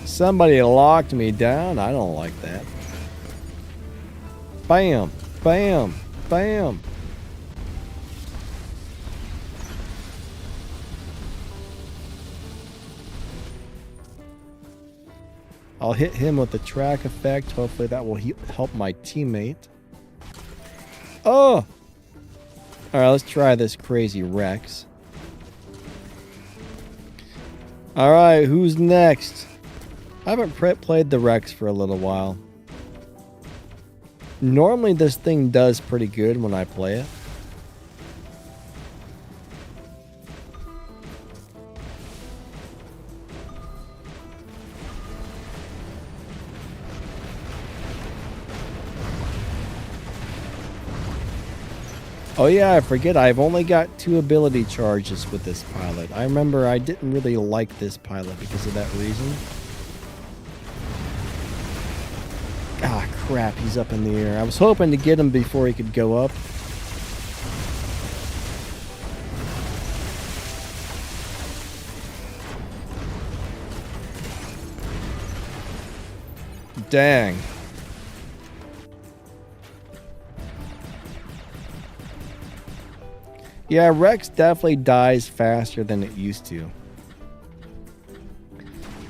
Somebody locked me down. I don't like that. Bam. Bam. Bam. I'll hit him with the track effect. Hopefully that will help my teammate. Oh! Alright, let's try this crazy Rex. Alright, who's next? I haven't played the Rex for a little while. Normally this thing does pretty good when I play it. Oh yeah, I forget, I've only got 2 ability charges with this pilot. I remember I didn't really like this pilot because of that reason. Ah, crap, he's up in the air. I was hoping to get him before he could go up. Dang. Yeah, Rex definitely dies faster than it used to.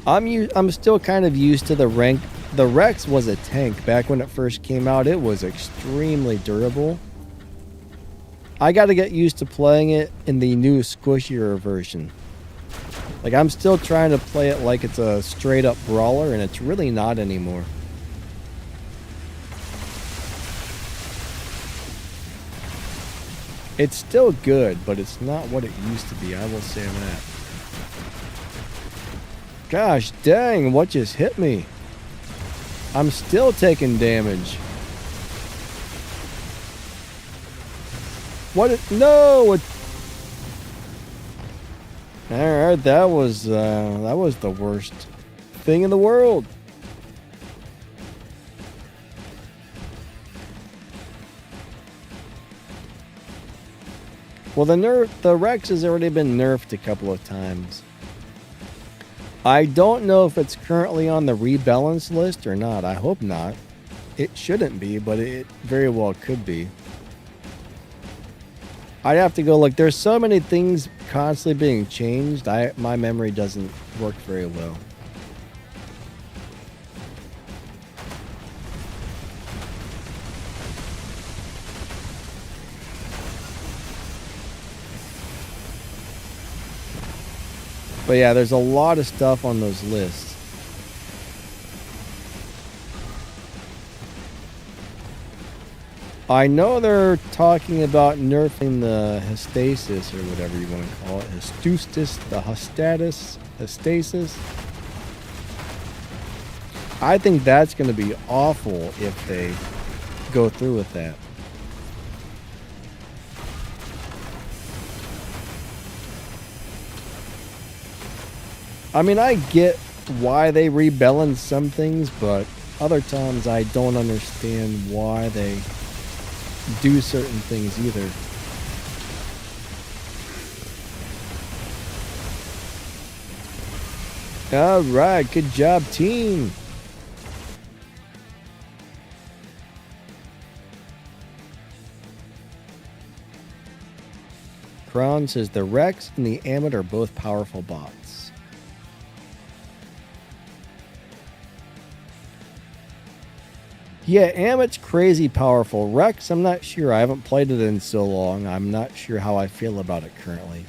I'm still kind of used to the rank. The Rex was a tank back when it first came out. It was extremely durable. I got to get used to playing it in the new squishier version. Like, I'm still trying to play it like it's a straight up brawler, and it's really not anymore. It's still good, but it's not what it used to be, I will say that. Gosh dang, what just hit me? I'm still taking damage. No! Alright, that was the worst thing in the world. Well, the Rex has already been nerfed a couple of times. I don't know if it's currently on the rebalance list or not. I hope not. It shouldn't be, but it very well could be. I'd have to go look. There's so many things constantly being changed. My memory doesn't work very well. But yeah, there's a lot of stuff on those lists. I know they're talking about nerfing the Hestasis, or whatever you want to call it. Hestasis. I think that's going to be awful if they go through with that. I mean, I get why they rebalance some things, but other times I don't understand why they do certain things either. Alright, good job, team. Kron says the Rex and the Amit are both powerful bots. Yeah, Amit's crazy powerful. Rex, I'm not sure. I haven't played it in so long. I'm not sure how I feel about it currently.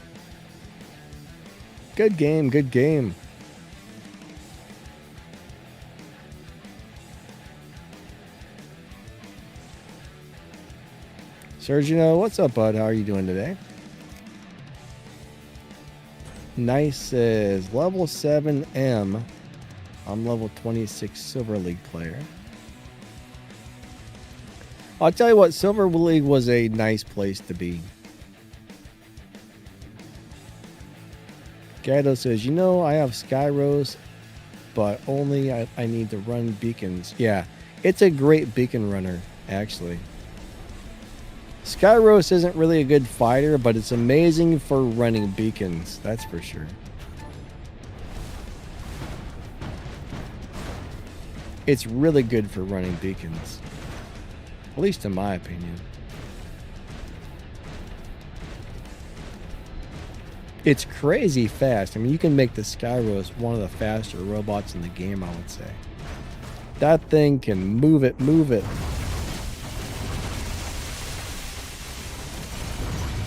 Good game, good game. Sergio, what's up, bud? How are you doing today? Nice says level 7 M. I'm level 26 Silver League player. I'll tell you what, Silver League was a nice place to be. Gato says, you know, I have Skyros, but only I need to run beacons. Yeah, it's a great beacon runner, actually. Skyros isn't really a good fighter, but it's amazing for running beacons, that's for sure. It's really good for running beacons. At least in my opinion. It's crazy fast. I mean, you can make the Skyros one of the faster robots in the game, I would say. That thing can move it, move it.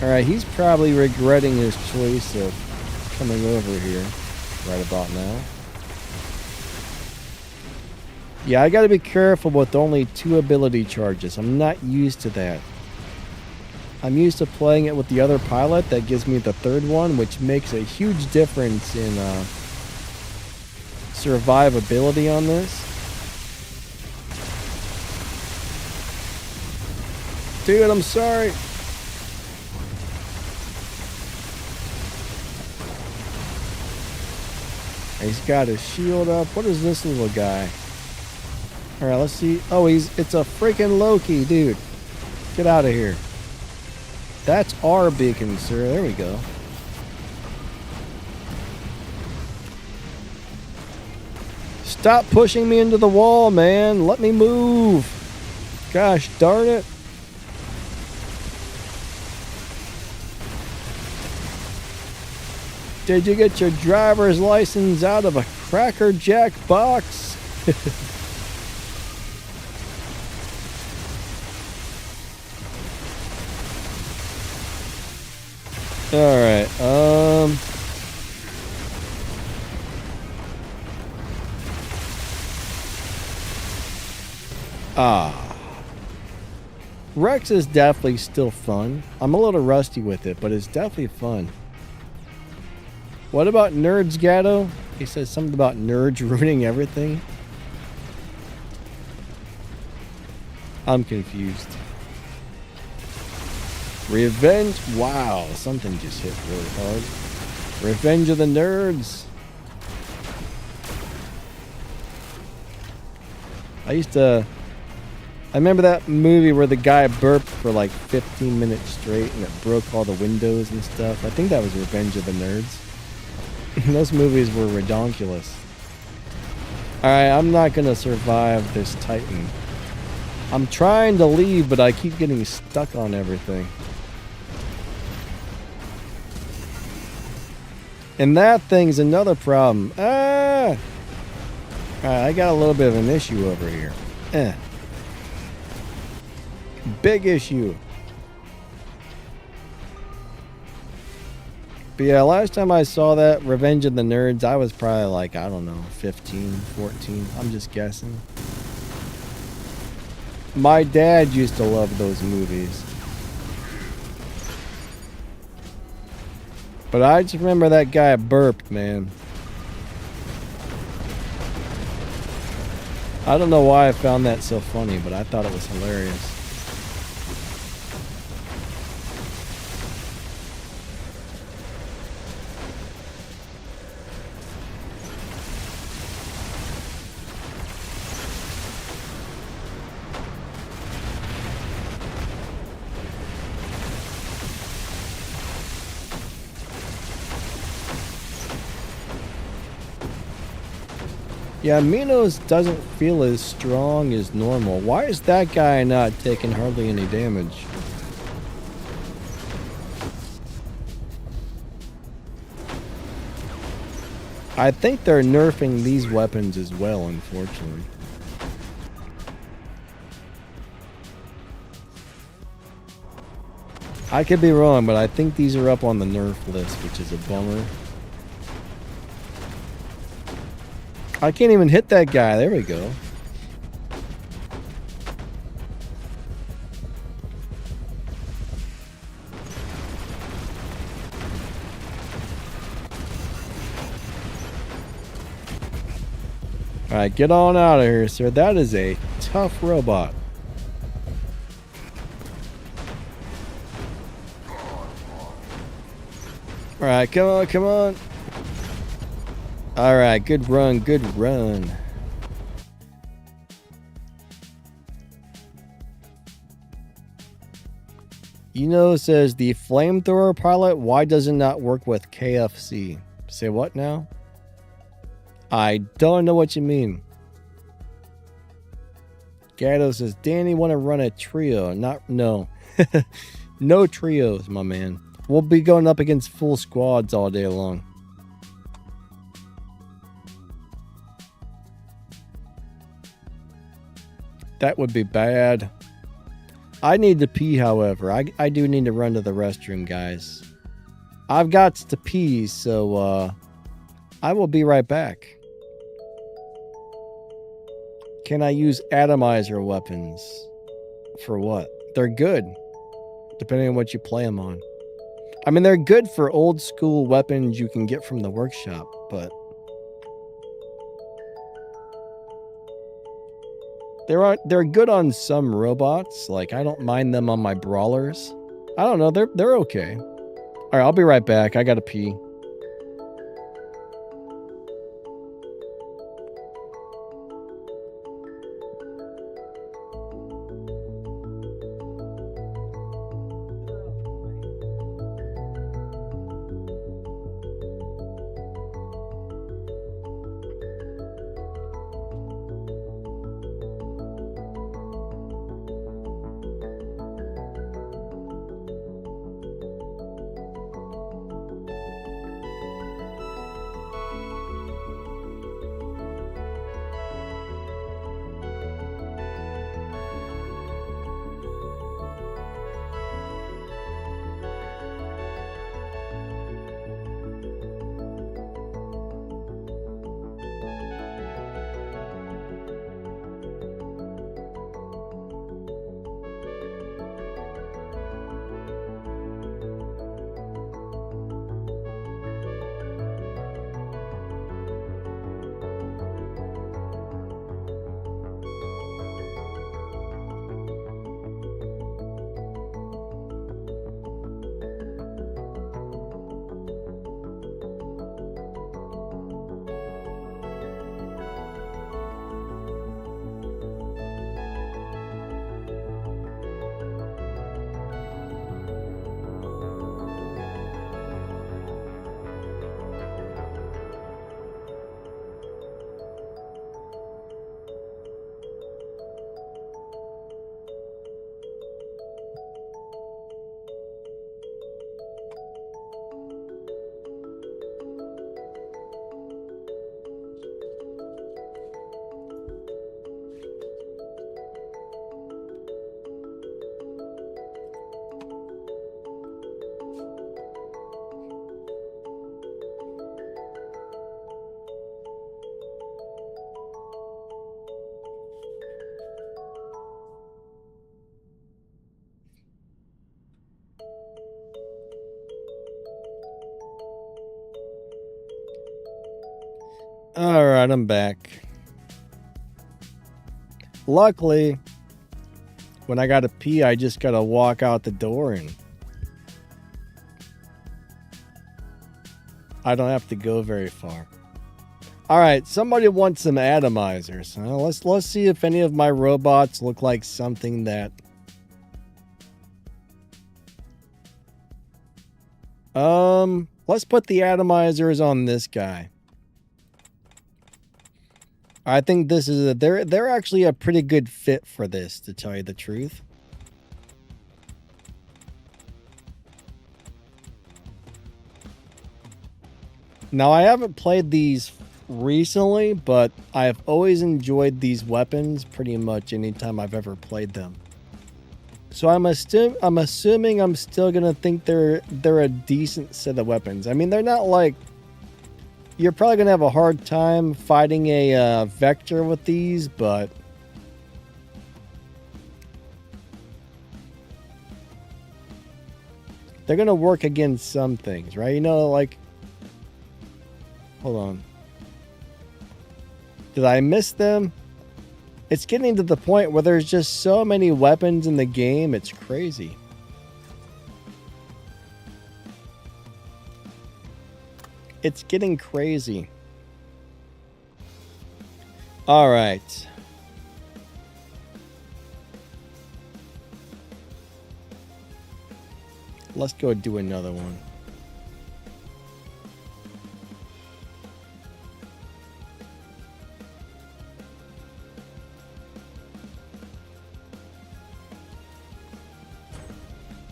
Alright, he's probably regretting his choice of coming over here right about now. Yeah, I gotta be careful with only 2 ability charges. I'm not used to that. I'm used to playing it with the other pilot that gives me the 3rd one, which makes a huge difference in survivability on this. Dude, I'm sorry. He's got his shield up. What is this little guy? Alright, let's see. Oh, it's a freaking Loki, dude. Get out of here. That's our beacon, sir. There we go. Stop pushing me into the wall, man. Let me move. Gosh darn it. Did you get your driver's license out of a Cracker Jack box? Alright, Rex is definitely still fun. I'm a little rusty with it, but it's definitely fun. What about nerds, Gatto? He says something about nerds ruining everything. I'm confused. Revenge. Wow, something just hit really hard. Revenge of the Nerds. I remember that movie where the guy burped for like 15 minutes straight and it broke all the windows and stuff. I think that was Revenge of the Nerds. Those movies were redonkulous. Alright, I'm not gonna survive this Titan. I'm trying to leave, but I keep getting stuck on everything. And that thing's another problem. Ah! Alright, I got a little bit of an issue over here. Big issue. But yeah, last time I saw that, Revenge of the Nerds, I was probably like, I don't know, 15, 14. I'm just guessing. My dad used to love those movies. But I just remember that guy burped, man. I don't know why I found that so funny, but I thought it was hilarious. Yeah, Minos doesn't feel as strong as normal. Why is that guy not taking hardly any damage? I think they're nerfing these weapons as well, unfortunately. I could be wrong, but I think these are up on the nerf list, which is a bummer. I can't even hit that guy. There we go. Alright, get on out of here, sir. That is a tough robot. Alright, come on, come on. Alright, good run, good run. You know, it says the flamethrower pilot, why does it not work with KFC? Say what now? I don't know what you mean. Gatto says, Danny want to run a trio. No. No trios, my man. We'll be going up against full squads all day long. That would be bad. I need to pee, however. I do need to run to the restroom, guys. I've got to pee, so I will be right back. Can I use atomizer weapons? For what? They're good, depending on what you play them on. I mean, they're good for old school weapons you can get from the workshop, but they're good on some robots. Like, I don't mind them on my brawlers. I don't know, they're okay. All right, I'll be right back. I gotta pee. All right, I'm back. Luckily, when I gotta pee, I just gotta walk out the door and I don't have to go very far. All right, somebody wants some atomizers. Let's see if any of my robots look like something that let's put the atomizers on this guy. I think this is they're actually a pretty good fit for this, to tell you the truth. Now, I haven't played these recently, but I've always enjoyed these weapons pretty much anytime I've ever played them. So I'm assuming I'm still gonna think they're a decent set of weapons. I mean, they're not like, you're probably gonna have a hard time fighting a vector with these, but they're gonna work against some things, right? You know, like, hold on. Did I miss them? It's getting to the point where there's just so many weapons in the game, it's crazy. It's getting crazy. All right. Let's go do another one.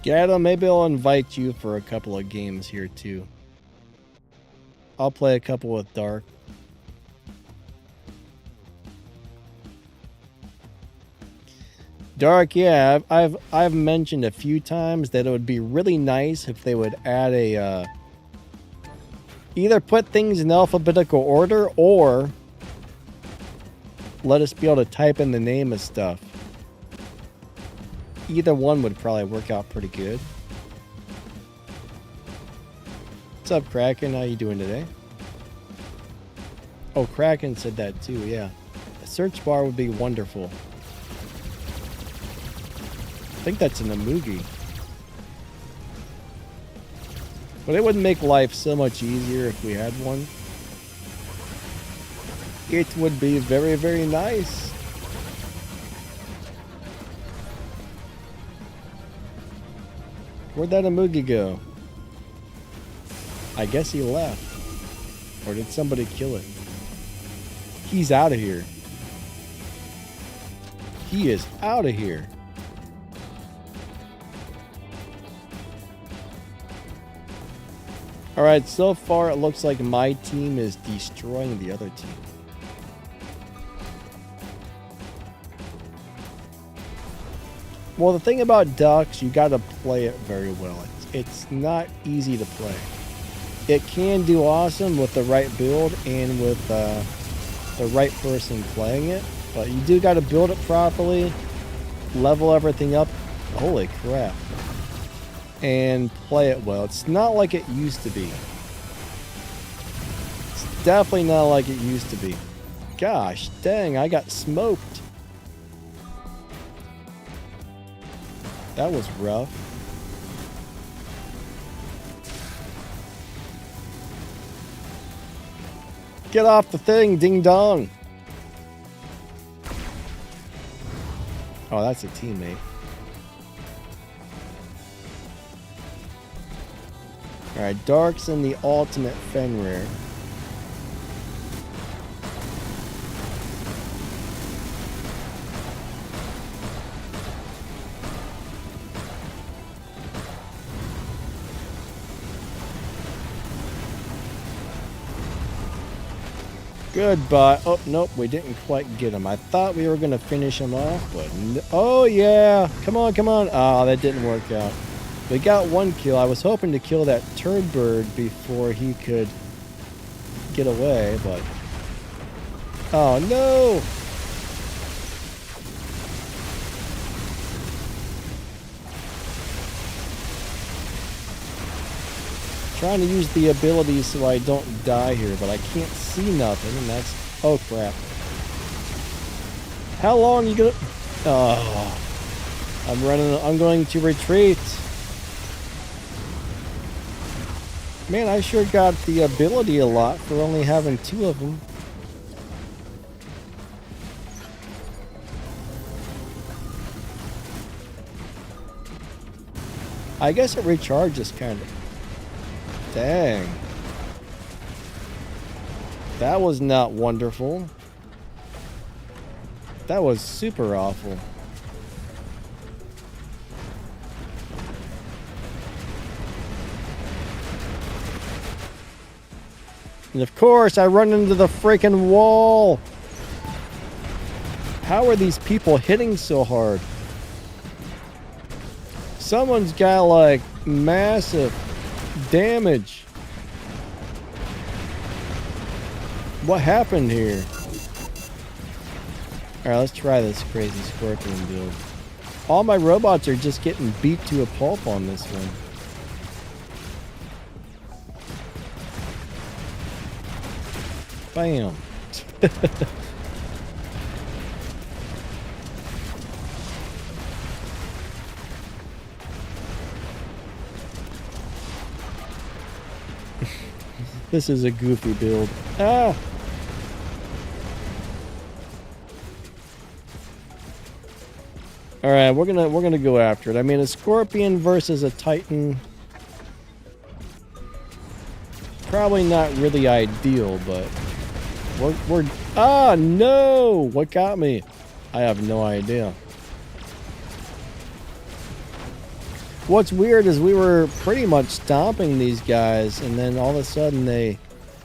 Gato, maybe I'll invite you for a couple of games here too. I'll play a couple with Dark. Dark, yeah, I've mentioned a few times that it would be really nice if they would add a either put things in alphabetical order or let us be able to type in the name of stuff. Either one would probably work out pretty good. What's up, Kraken? How you doing today? Oh, Kraken said that too, yeah. A search bar would be wonderful. I think that's an Amugi. But it would make life so much easier if we had one. It would be very, very nice. Where'd that Amugi go? I guess he left. Or did somebody kill it? He's out of here. He is out of here. Alright, so far it looks like my team is destroying the other team. Well, the thing about ducks, you gotta play it very well. It's not easy to play. It can do awesome with the right build and with the right person playing it, but you do gotta build it properly, level everything up. Holy crap. And play it well. It's not like it used to be. It's definitely not like it used to be. Gosh, dang, I got smoked. That was rough. Get off the thing, ding dong. Oh, that's a teammate. Alright, Dark's in the ultimate Fenrir. Goodbye. Oh, nope, we didn't quite get him. I thought we were going to finish him off, but no. Oh, yeah. Come on, come on. Oh, that didn't work out. We got one kill. I was hoping to kill that turd bird before he could get away, but... Oh, no! Trying to use the ability so I don't die here, but I can't see nothing, and that's... Oh, crap. How long are you gonna... Oh. I'm going to retreat. Man, I sure got the ability a lot for only having 2 of them. I guess it recharges, kind of. Dang. That was not wonderful. That was super awful. And of course, I run into the freaking wall. How are these people hitting so hard? Someone's got like massive damage. What happened here? Alright, let's try this crazy scorpion build. All my robots are just getting beat to a pulp on this one. Bam. This is a goofy build. Ah! Alright, we're gonna go after it. I mean, a scorpion versus a titan. Probably not really ideal, but we're ah no! What got me? I have no idea. What's weird is we were pretty much stomping these guys, and then all of a sudden they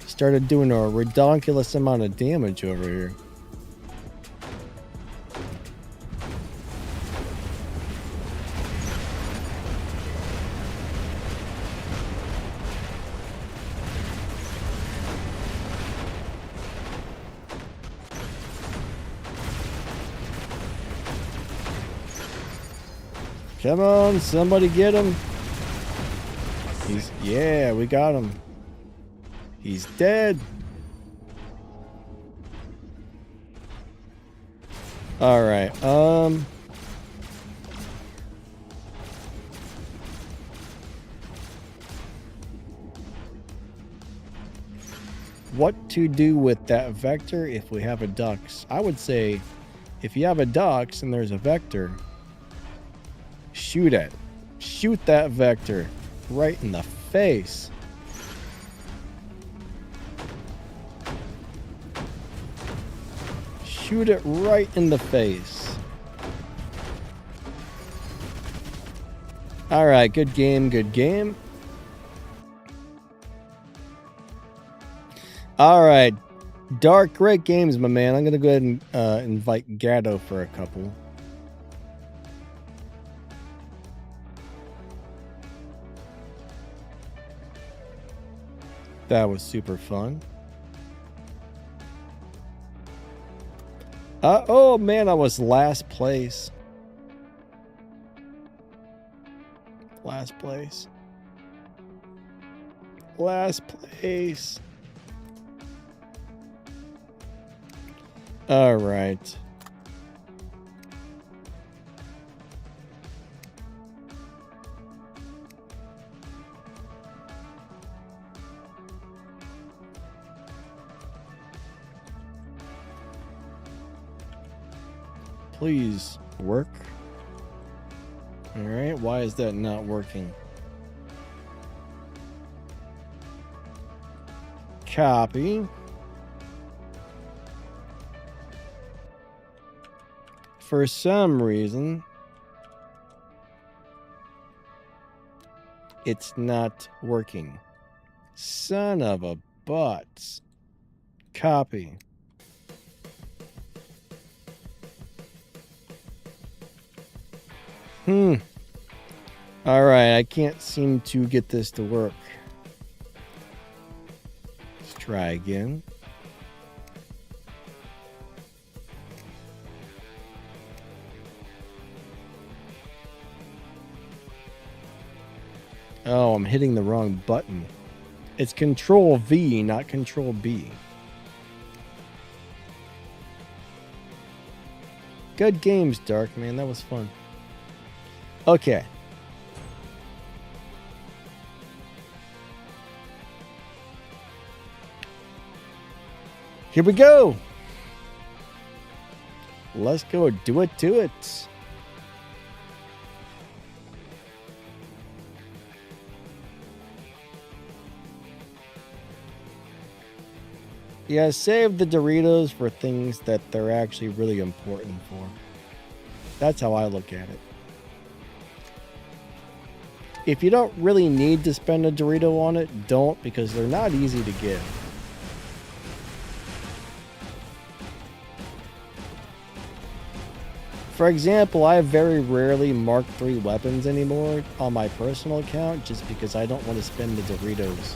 started doing a redonkulous amount of damage over here. Come on, somebody get him. Yeah, we got him. He's dead. All right. What to do with that vector if we have a Dux? I would say if you have a Dux and there's a vector, shoot it. Shoot that vector right in the face. Shoot it right in the face. All right, good game, good game. All right, Dark, great games, my man. I'm gonna go ahead and invite Gatto for a couple. That was super fun. Oh man, I was last place. Last place. Last place. All right. Please work. All right, why is that not working? Copy. For some reason, it's not working. Son of a butt. Copy. All right, I can't seem to get this to work. Let's try again. Oh, I'm hitting the wrong button. It's Control V, not Control B. Good games, Dark, man. That was fun. Okay. Here we go. Let's go do it to it. Yeah, save the Doritos for things that they're actually really important for. That's how I look at it. If you don't really need to spend a Dorito on it, don't, because they're not easy to get. For example, I very rarely Mark III weapons anymore on my personal account just because I don't want to spend the Doritos.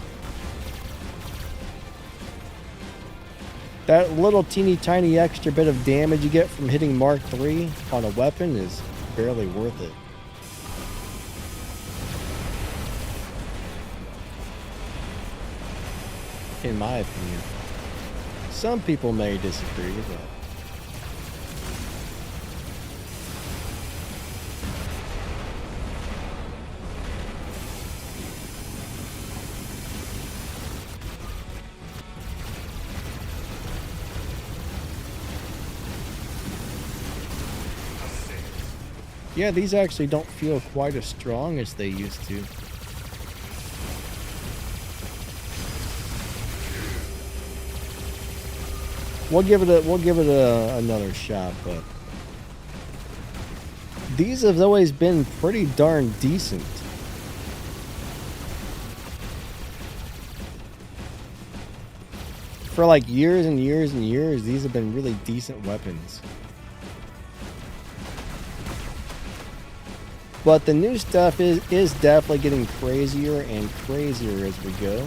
That little teeny tiny extra bit of damage you get from hitting Mark III on a weapon is barely worth it. In my opinion. Some people may disagree with that. Yeah, these actually don't feel quite as strong as they used to. We'll give it another shot, but these have always been pretty darn decent. For like years and years and years, these have been really decent weapons. But the new stuff is definitely getting crazier and crazier as we go.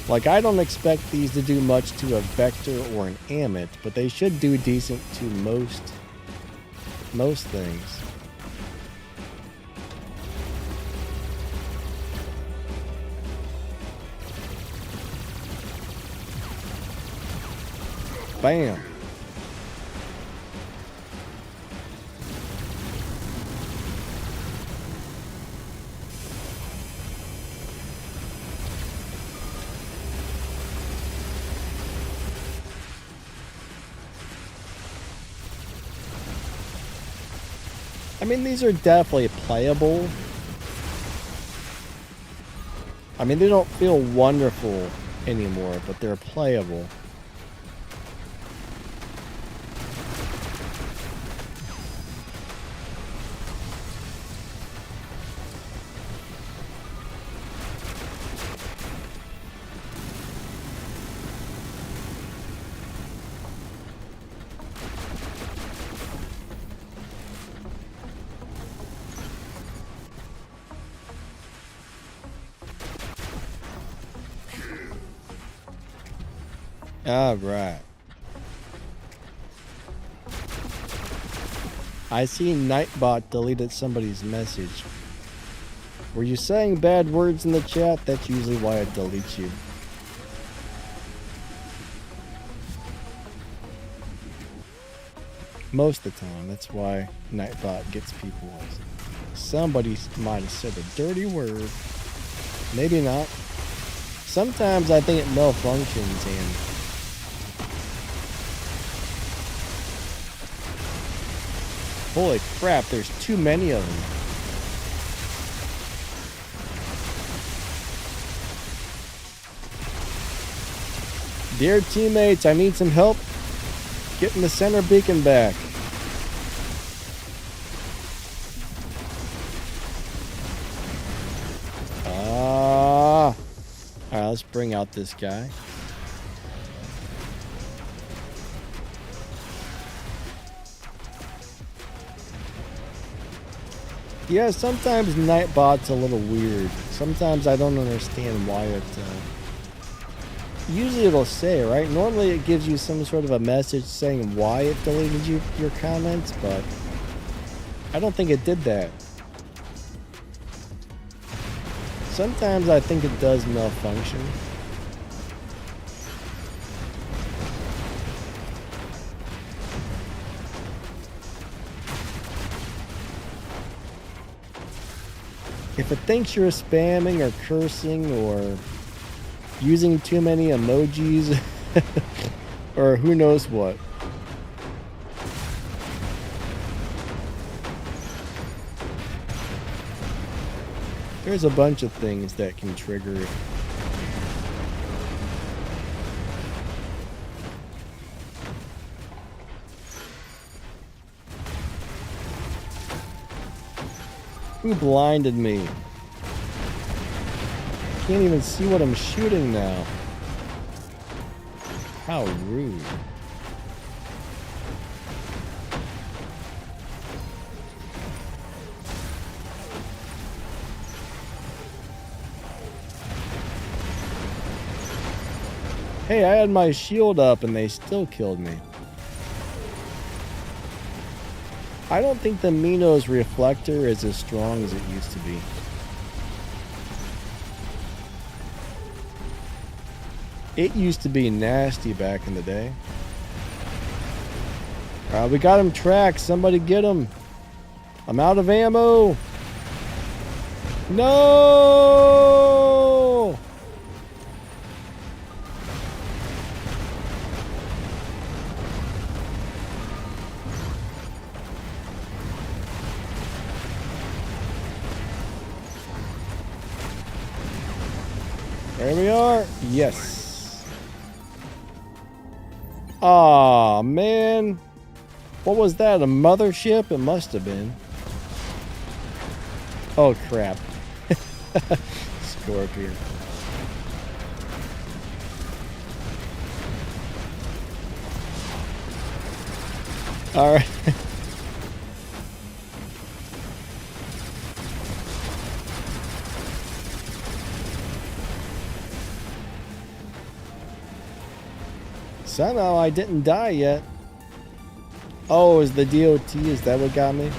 Like, I don't expect these to do much to a Vector or an Amit, but they should do decent to most things. Bam. I mean, these are definitely playable. I mean, they don't feel wonderful anymore, but they're playable. All right. I see Nightbot deleted somebody's message. Were you saying bad words in the chat? That's usually why I delete you. Most of the time, that's why Nightbot gets people. Somebody might have said a dirty word. Maybe not. Sometimes I think it malfunctions and holy crap, there's too many of them. Dear teammates, I need some help getting the center beacon back. Alright, let's bring out this guy. Yeah, sometimes Nightbot's a little weird. Sometimes I don't understand why it... usually it'll say, right? Normally it gives you some sort of a message saying why it deleted your comments, but I don't think it did that. Sometimes I think it does malfunction. If it thinks you're spamming or cursing or using too many emojis or who knows what. There's a bunch of things that can trigger it. Who blinded me? Can't even see what I'm shooting now. How rude. Hey, I had my shield up and they still killed me. I don't think the Mino's reflector is as strong as it used to be. It used to be nasty back in the day. We got him tracked. Somebody get him. I'm out of ammo. No! There we are. Yes. Aw, man. What was that? A mothership? It must have been. Oh, crap. Scorpion. All right. Somehow I didn't die yet. Oh, is the DOT? Is that what got me?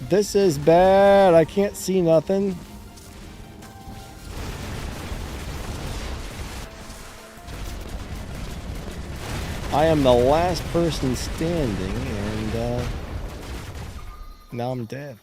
This is bad. I can't see nothing. I am the last person standing, and now I'm dead.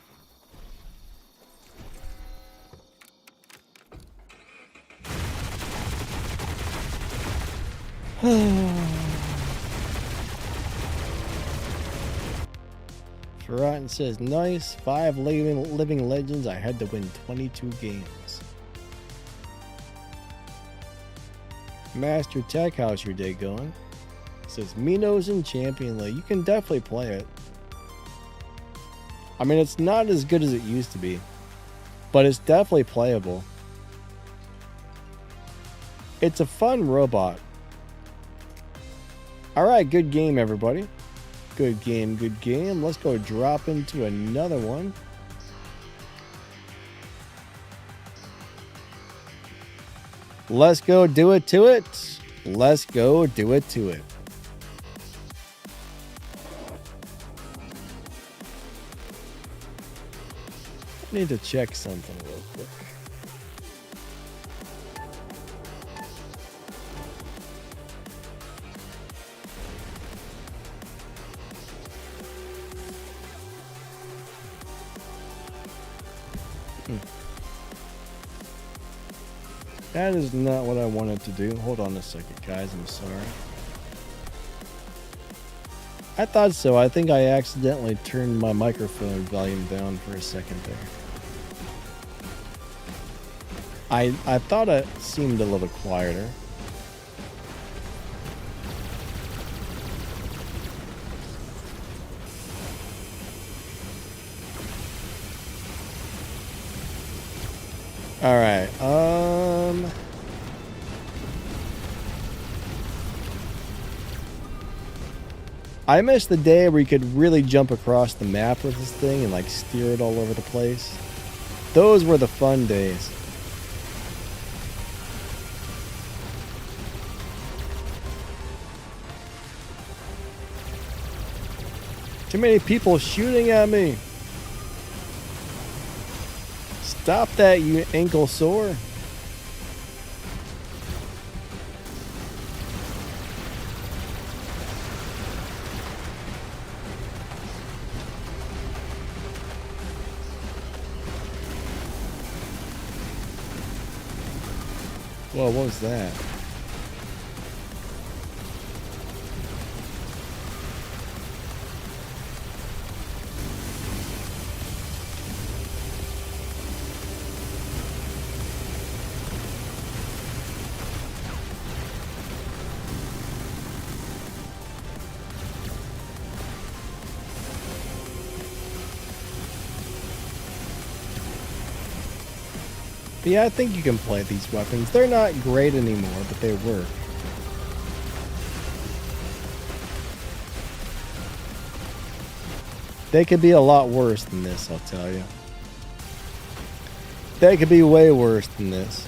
Rotten says, nice. 5 living legends. I had to win 22 games. Master Tech, how's your day going? Says Minos in Champion League. You can definitely play it. I mean, it's not as good as it used to be, but it's definitely playable. It's a fun robot. Alright, good game, everybody. Good game, good game. Let's go drop into another one. Let's go do it to it. Let's go do it to it. I need to check something real quick. That is not what I wanted to do. Hold on a second, guys. I'm sorry. I thought so. I think I accidentally turned my microphone volume down for a second there. I thought it seemed a little quieter. All right. I missed the day where you could really jump across the map with this thing and like steer it all over the place. Those were the fun days. Too many people shooting at me. Stop that, you ankle sore. Whoa, what was that? But yeah, I think you can play these weapons. They're not great anymore, but they work. They could be a lot worse than this, I'll tell you. They could be way worse than this.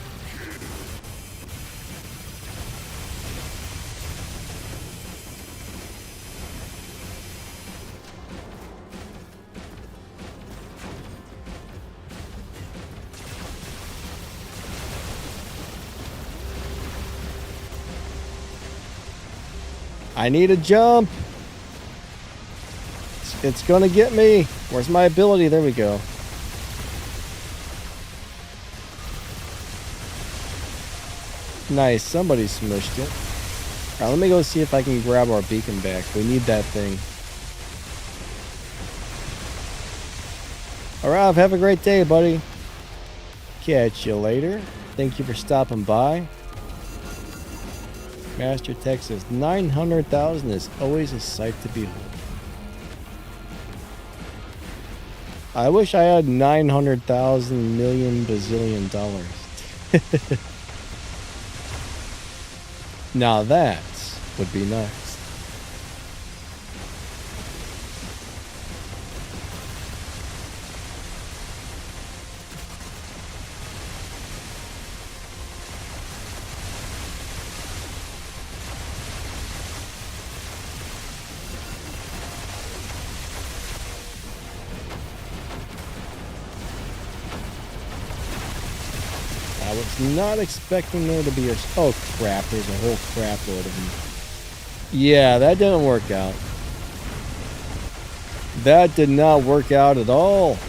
I need a jump. It's gonna get me. Where's my ability? There we go. Nice, somebody smushed it. Alright, let me go see if I can grab our beacon back. We need that thing. Alright, have a great day, buddy. Catch you later. Thank you for stopping by. Master Texas, 900,000 is always a sight to behold. I wish I had 900,000 million bazillion dollars. Now that would be nice. I was not expecting there to be a... Oh crap, there's a whole crap load of them. Yeah, that didn't work out. That did not work out at all.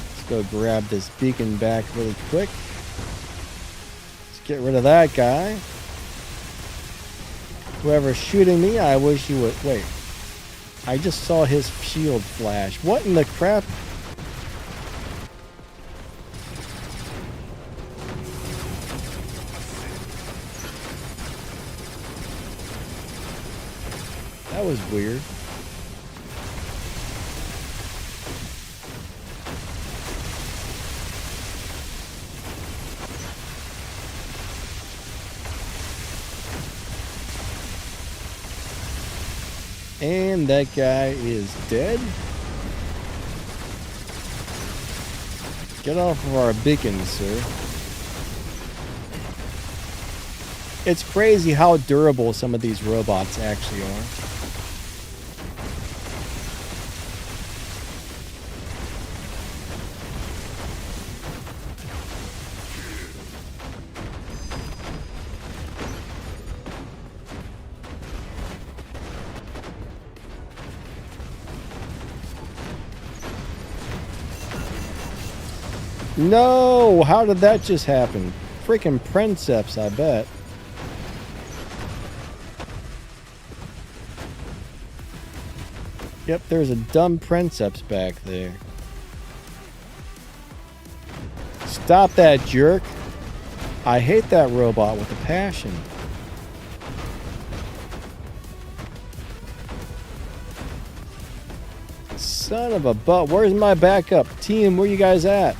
Let's go grab this beacon back really quick. Let's get rid of that guy. Whoever's shooting me, I wish you would... Wait. I just saw his shield flash. What in the crap? That was weird. And that guy is dead. Get off of our beacon, sir. It's crazy how durable some of these robots actually are. No! How did that just happen? Freaking Princeps, I bet. Yep, there's a dumb Princeps back there. Stop that jerk. I hate that robot with a passion. Son of a butt. Where's my backup? Team, where you guys at?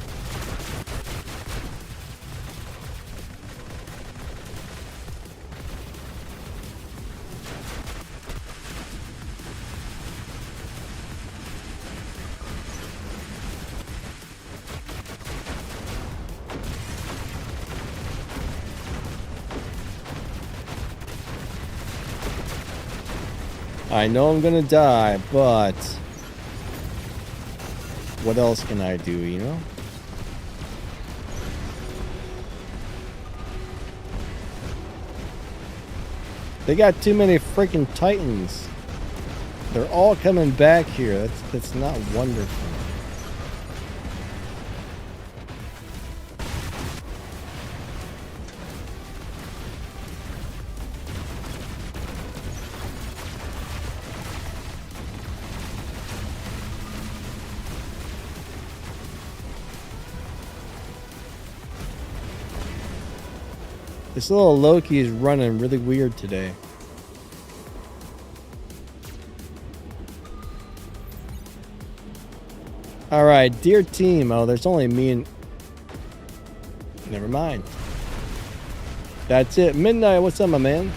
I know I'm gonna die, but what else can I do, you know? They got too many freaking Titans. They're all coming back here. That's not wonderful. This little Loki is running really weird today. Alright, dear team. Oh, there's only me and... Never mind. That's it. Midnight, what's up, my man?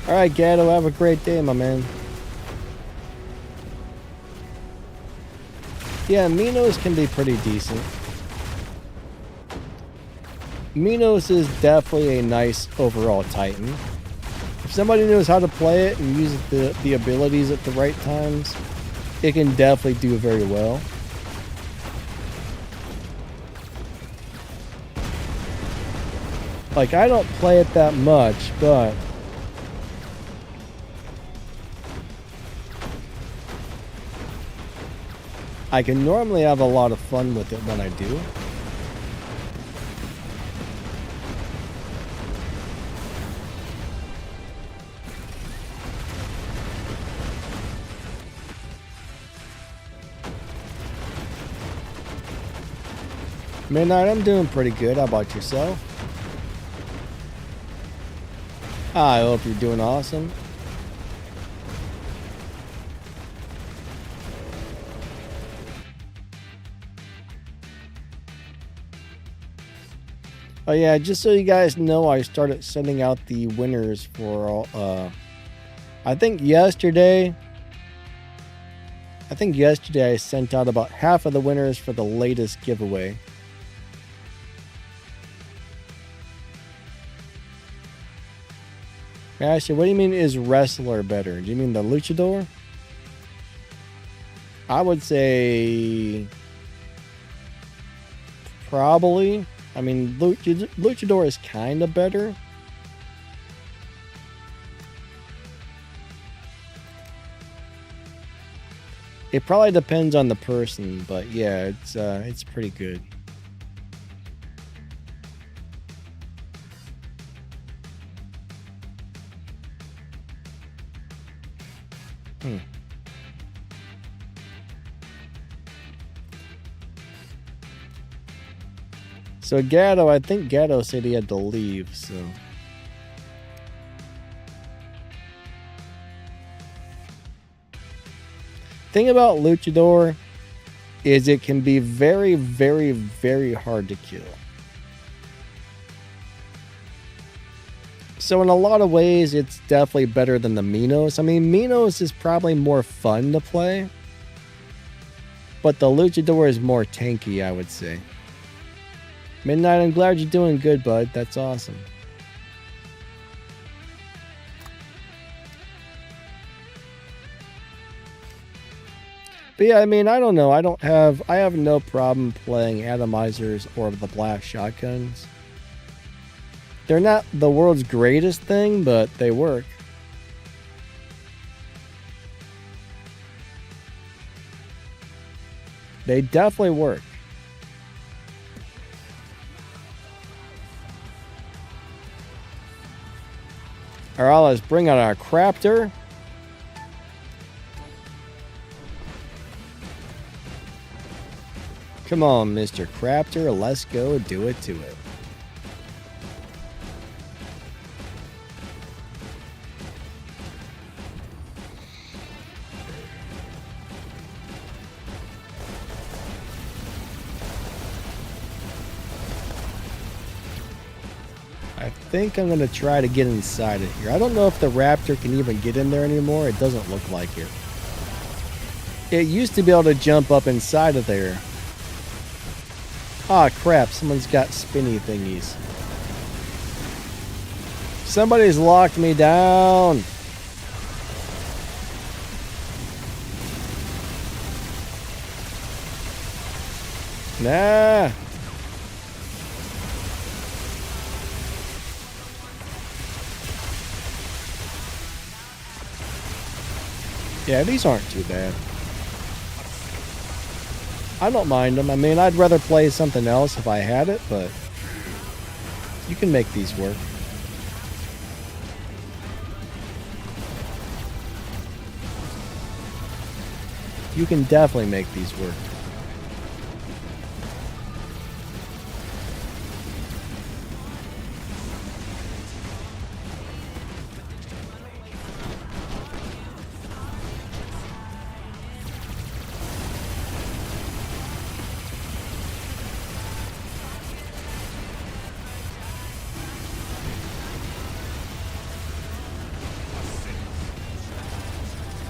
Alright, Gatto, have a great day, my man. Yeah, Minos can be pretty decent. Minos is definitely a nice overall Titan. If somebody knows how to play it and use the abilities at the right times, it can definitely do very well. Like, I don't play it that much, but I can normally have a lot of fun with it when I do. Midnight, I'm doing pretty good. How about yourself? I hope you're doing awesome. Oh yeah, just so you guys know, I started sending out the winners for I think yesterday I sent out about half of the winners for the latest giveaway. Ashley, what do you mean is wrestler better? Do you mean the luchador? I would say probably. I mean, luchador is kind of better. It probably depends on the person, but yeah, it's pretty good. So Gatto, I think Gatto said he had to leave, so. Thing about luchador is it can be very, very, very hard to kill. So in a lot of ways, it's definitely better than the Minos. I mean, Minos is probably more fun to play, but the luchador is more tanky, I would say. Midnight, I'm glad you're doing good, bud. That's awesome. But yeah, I mean, I don't know. I have no problem playing atomizers or the blast shotguns. They're not the world's greatest thing, but they work. They definitely work. Alright, let's bring out our crafter. Come on, Mr. Crafter, let's go do it to it. I think I'm going to try to get inside it here. I don't know if the raptor can even get in there anymore. It doesn't look like it. It used to be able to jump up inside of there. Ah, crap. Someone's got spinny thingies. Somebody's locked me down. Nah. Yeah, these aren't too bad. I don't mind them. I mean, I'd rather play something else if I had it, but you can make these work. You can definitely make these work.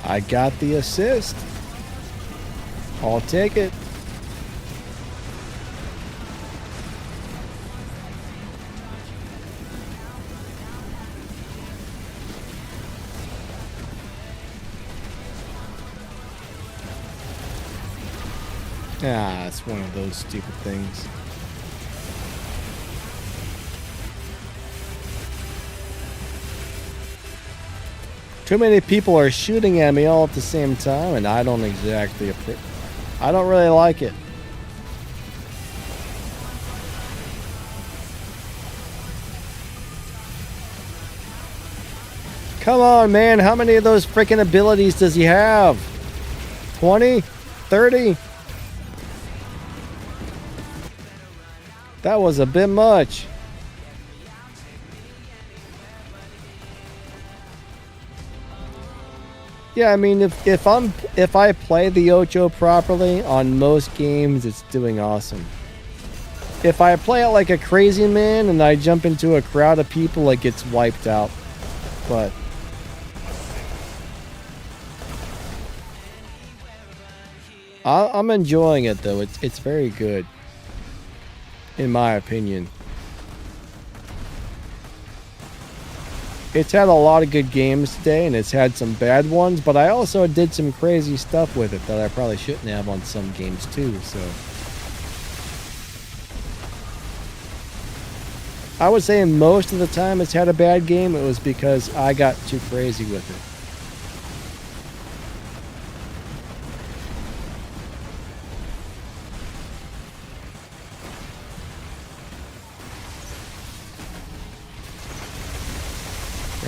I got the assist. I'll take it. Ah, it's one of those stupid things. Too many people are shooting at me all at the same time, and I don't exactly I don't really like it. Come on, man. How many of those freaking abilities does he have? 20? 30? That was a bit much. Yeah, I mean, if I play the Ocho properly on most games, it's doing awesome. If I play it like a crazy man and I jump into a crowd of people, it gets wiped out. But I'm enjoying it though. It's very good, in my opinion. It's had a lot of good games today, and it's had some bad ones, but I also did some crazy stuff with it that I probably shouldn't have on some games too, so. I would say most of the time it's had a bad game, it was because I got too crazy with it.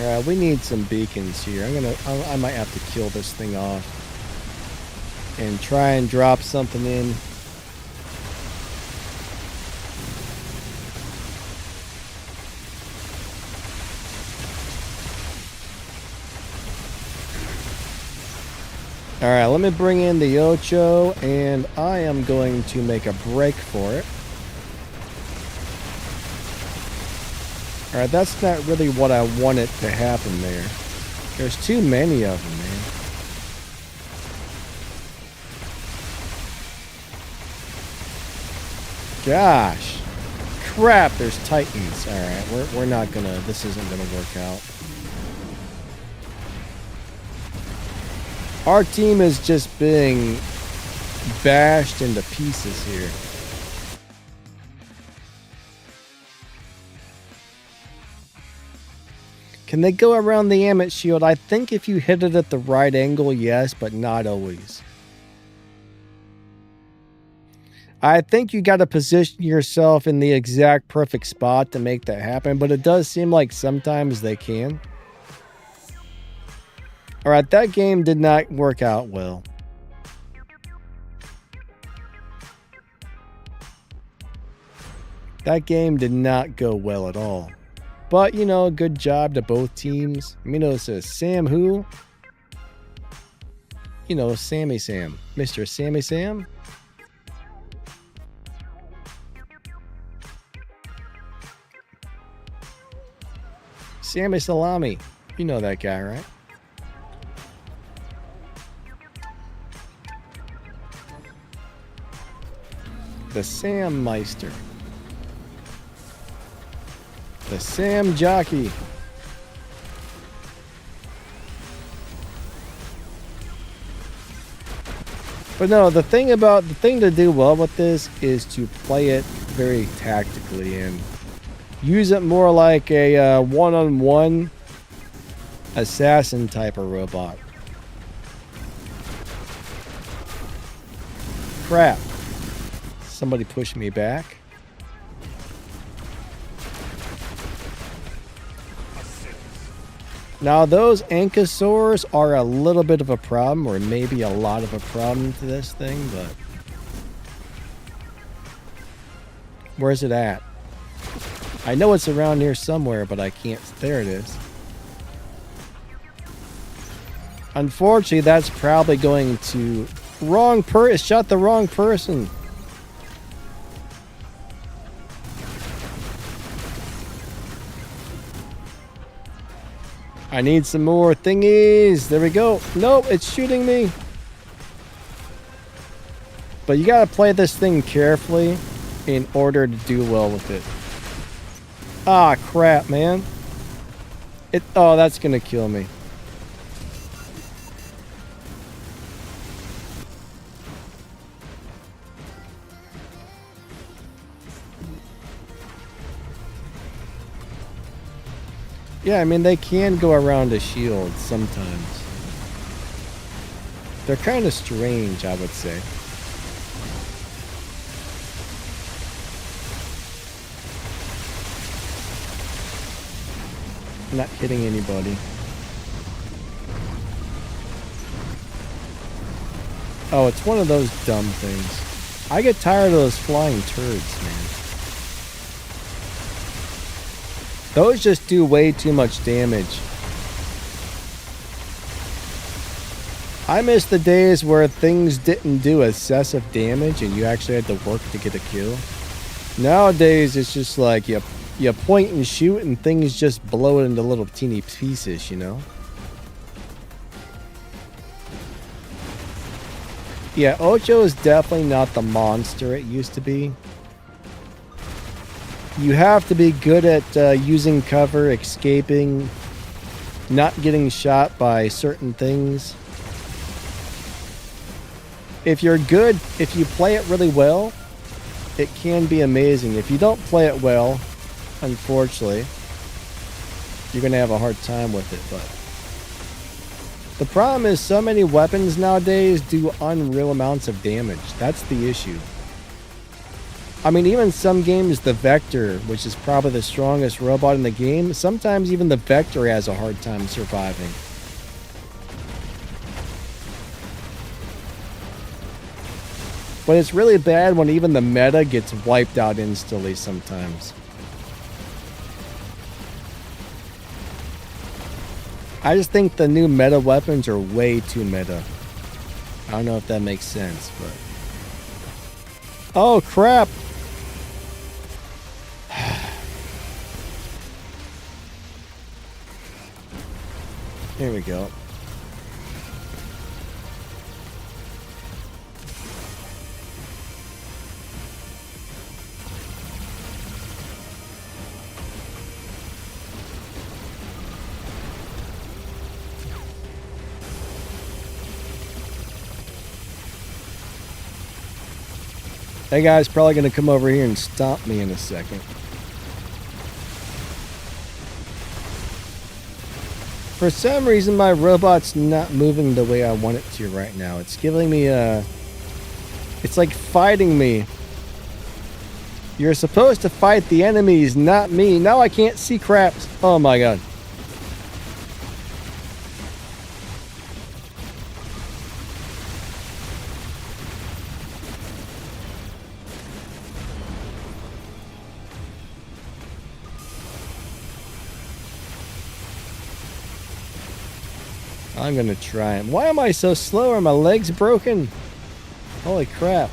Alright, we need some beacons here. I might have to kill this thing off and try and drop something in. Alright, let me bring in the Ocho, and I am going to make a break for it. Alright, that's not really what I wanted to happen there. There's too many of them, man. Gosh. Crap, there's Titans. Alright, we're not gonna... This isn't gonna work out. Our team is just being bashed into pieces here. Can they go around the Amit shield? I think if you hit it at the right angle, yes, but not always. I think you got to position yourself in the exact perfect spot to make that happen, but it does seem like sometimes they can. Alright, that game did not work out well. That game did not go well at all. But, you know, good job to both teams. Mino says, Sam who? You know, Sammy Sam. Mr. Sammy Sam? Sammy Salami. You know that guy, right? The Sam Meister. The Sam Jockey. But no, the thing to do well with this is to play it very tactically and use it more like a one-on-one assassin type of robot. Crap. Somebody pushed me back. Now those ankylosaurs are a little bit of a problem, or maybe a lot of a problem to this thing, but where's it at? I know it's around here somewhere, but I can't. There it is. Unfortunately, that's probably going to shot the wrong person. I need some more thingies. There we go. Nope, it's shooting me. But you gotta play this thing carefully in order to do well with it. Ah, crap, man. Oh, that's gonna kill me. Yeah, I mean, they can go around a shield sometimes. They're kind of strange, I would say. Not hitting anybody. Oh, it's one of those dumb things. I get tired of those flying turds, man. Those just do way too much damage. I miss the days where things didn't do excessive damage and you actually had to work to get a kill. Nowadays, it's just like you point and shoot and things just blow it into little teeny pieces, you know? Yeah, Ocho is definitely not the monster it used to be. You have to be good at using cover, escaping, not getting shot by certain things. If you're good, if you play it really well, it can be amazing. If you don't play it well, unfortunately, you're going to have a hard time with it. But the problem is so many weapons nowadays do unreal amounts of damage. That's the issue. I mean, even some games, the Vector, which is probably the strongest robot in the game, sometimes even the Vector has a hard time surviving. But it's really bad when even the meta gets wiped out instantly sometimes. I just think the new meta weapons are way too meta. I don't know if that makes sense, but... Oh, crap! Here we go. That guy's probably going to come over here and stomp me in a second. For some reason, my robot's not moving the way I want it to right now. It's giving me a... It's like fighting me. You're supposed to fight the enemies, not me. Now I can't see crap. Oh my god. I'm gonna try it. Why am I so slow? Are my legs broken? Holy crap.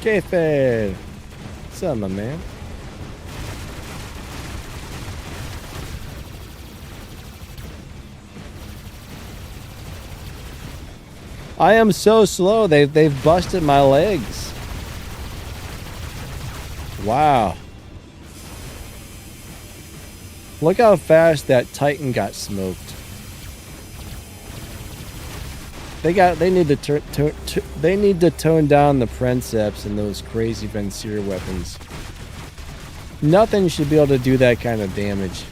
K-Fed. What's up, my man? I am so slow. They've busted my legs. Wow. Look how fast that Titan got smoked. They need to tone down the Princeps and those crazy Vencir weapons. Nothing should be able to do that kind of damage.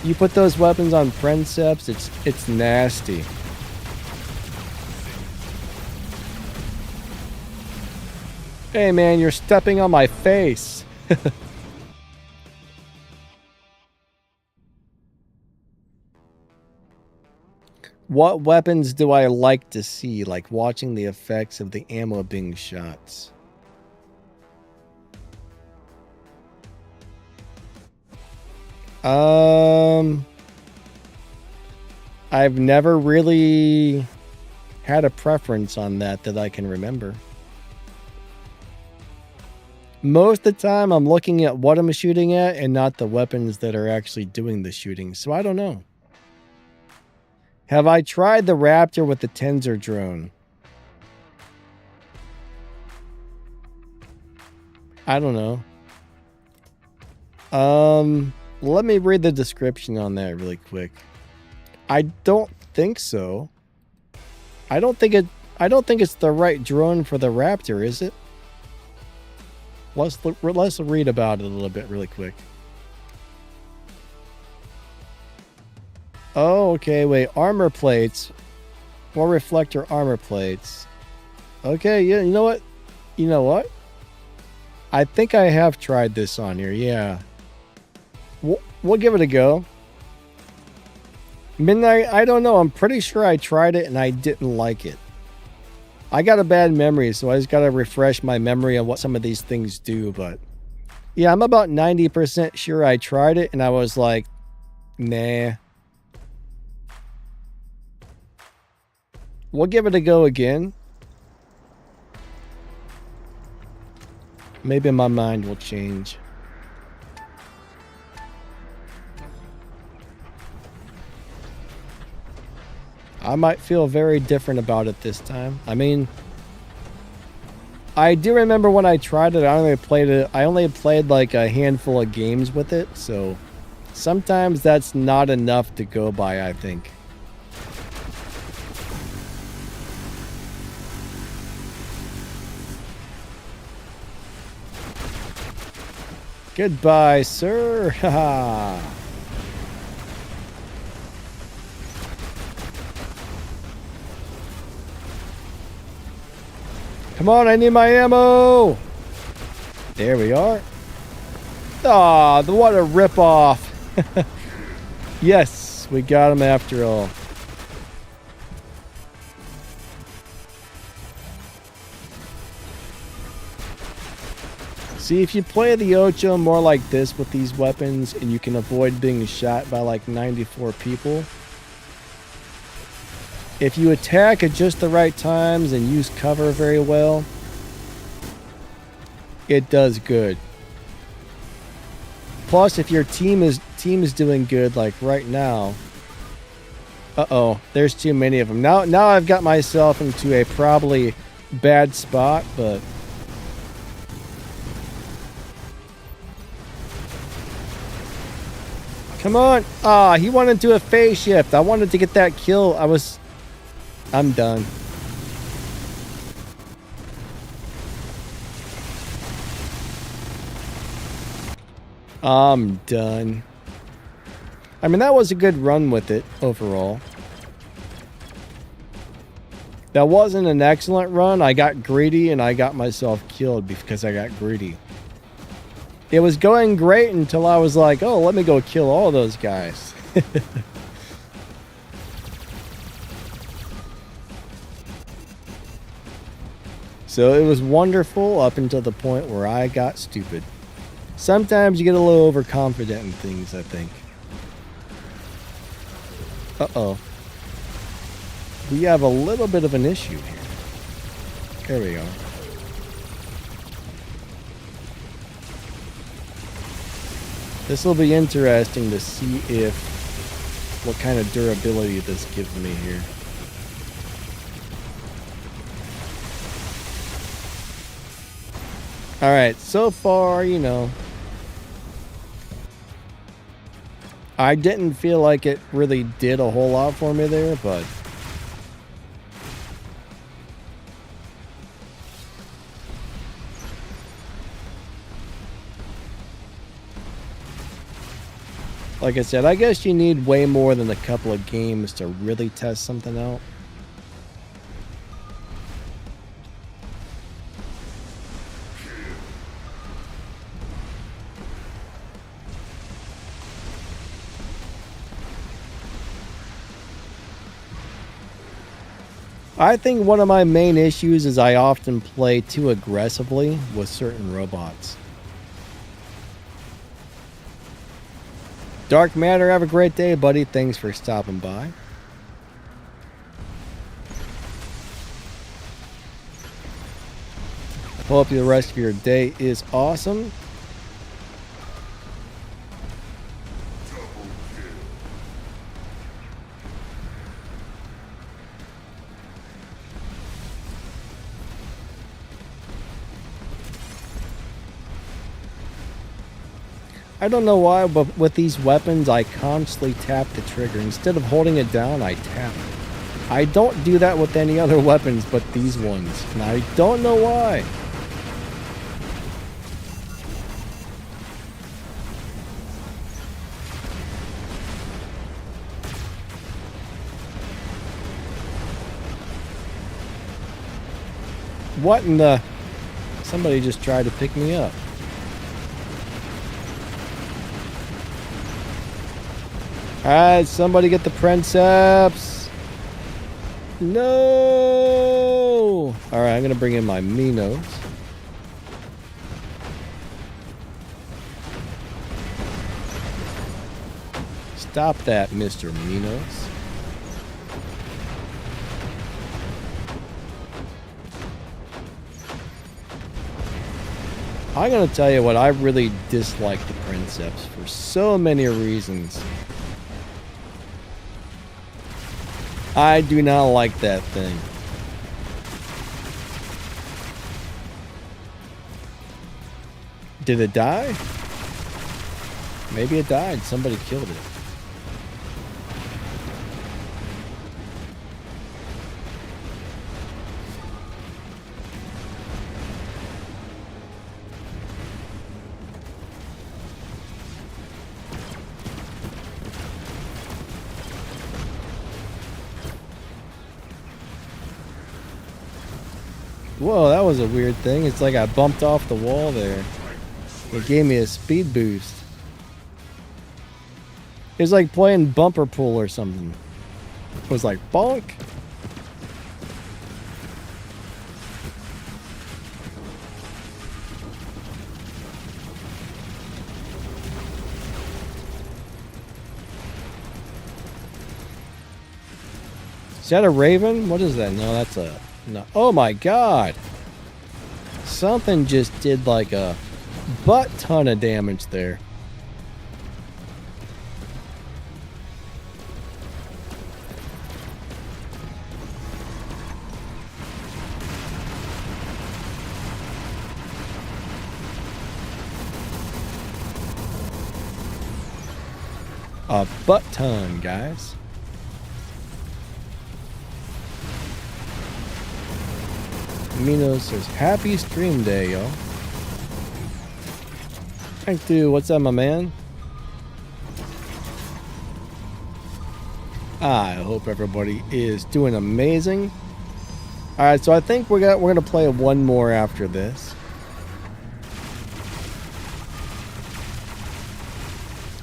You put those weapons on Princeps, it's nasty. Hey man, you're stepping on my face. What weapons do I like to see? Like watching the effects of the ammo being shots. I've never really had a preference on that I can remember. Most of the time, I'm looking at what I'm shooting at and not the weapons that are actually doing the shooting, so I don't know. Have I tried the Raptor with the Tensor drone? I don't know. Let me read the description on that really quick. I don't think so. I don't think it's the right drone for the Raptor, is it? Let's read about it a little bit really quick. Oh, okay, wait. Armor plates. More reflector armor plates. Okay, yeah, you know what? You know what? I think I have tried this on here, yeah. We'll give it a go. Midnight, I don't know. I'm pretty sure I tried it and I didn't like it. I got a bad memory, so I just got to refresh my memory on what some of these things do, but yeah, I'm about 90% sure I tried it and I was like, nah. We'll give it a go again. Maybe my mind will change. I might feel very different about it this time. I mean, I do remember when I tried it, I only played like a handful of games with it, so sometimes that's not enough to go by, I think. Goodbye, sir. Haha. Come on, I need my ammo. There we are. Ah, what a ripoff. Yes, we got him after all. See, if you play the Ocho more like this with these weapons and you can avoid being shot by like 94 people, if you attack at just the right times and use cover very well, it does good. Plus, if your team is doing good, like right now, uh-oh, there's too many of them. Now I've got myself into a probably bad spot, but come on. Ah, he wanted to do a phase shift. I wanted to get that kill. I'm done. I'm done. I mean, that was a good run with it overall. That wasn't an excellent run. I got greedy and I got myself killed because I got greedy. It was going great until I was like, oh, let me go kill all those guys. So it was wonderful up until the point where I got stupid. Sometimes you get a little overconfident in things, I think. Uh-oh. We have a little bit of an issue here. There we go. This will be interesting to see what kind of durability this gives me here. Alright, so far, you know, I didn't feel like it really did a whole lot for me there, but like I said, I guess you need way more than a couple of games to really test something out. I think one of my main issues is I often play too aggressively with certain robots. Dark Matter, have a great day, buddy. Thanks for stopping by. Hope the rest of your day is awesome. I don't know why, but with these weapons, I constantly tap the trigger. Instead of holding it down, I tap it. I don't do that with any other weapons but these ones, and I don't know why. What in the... Somebody just tried to pick me up. Alright, somebody get the Princeps. No! Alright, I'm gonna bring in my Minos. Stop that, Mr. Minos. I'm gonna tell you what, I really dislike the Princeps for so many reasons. I do not like that thing. Did it die? Maybe it died. Somebody killed it. Whoa, that was a weird thing. It's like I bumped off the wall there. It gave me a speed boost. It was like playing bumper pool or something. It was like bonk. Is that a raven? What is that? No, that's a... No. Oh my god! Something just did like a butt ton of damage there. A butt ton, guys. Mino says, happy stream day, yo. Thank you. What's up, my man? I hope everybody is doing amazing. Alright, so I think we're gonna play one more after this.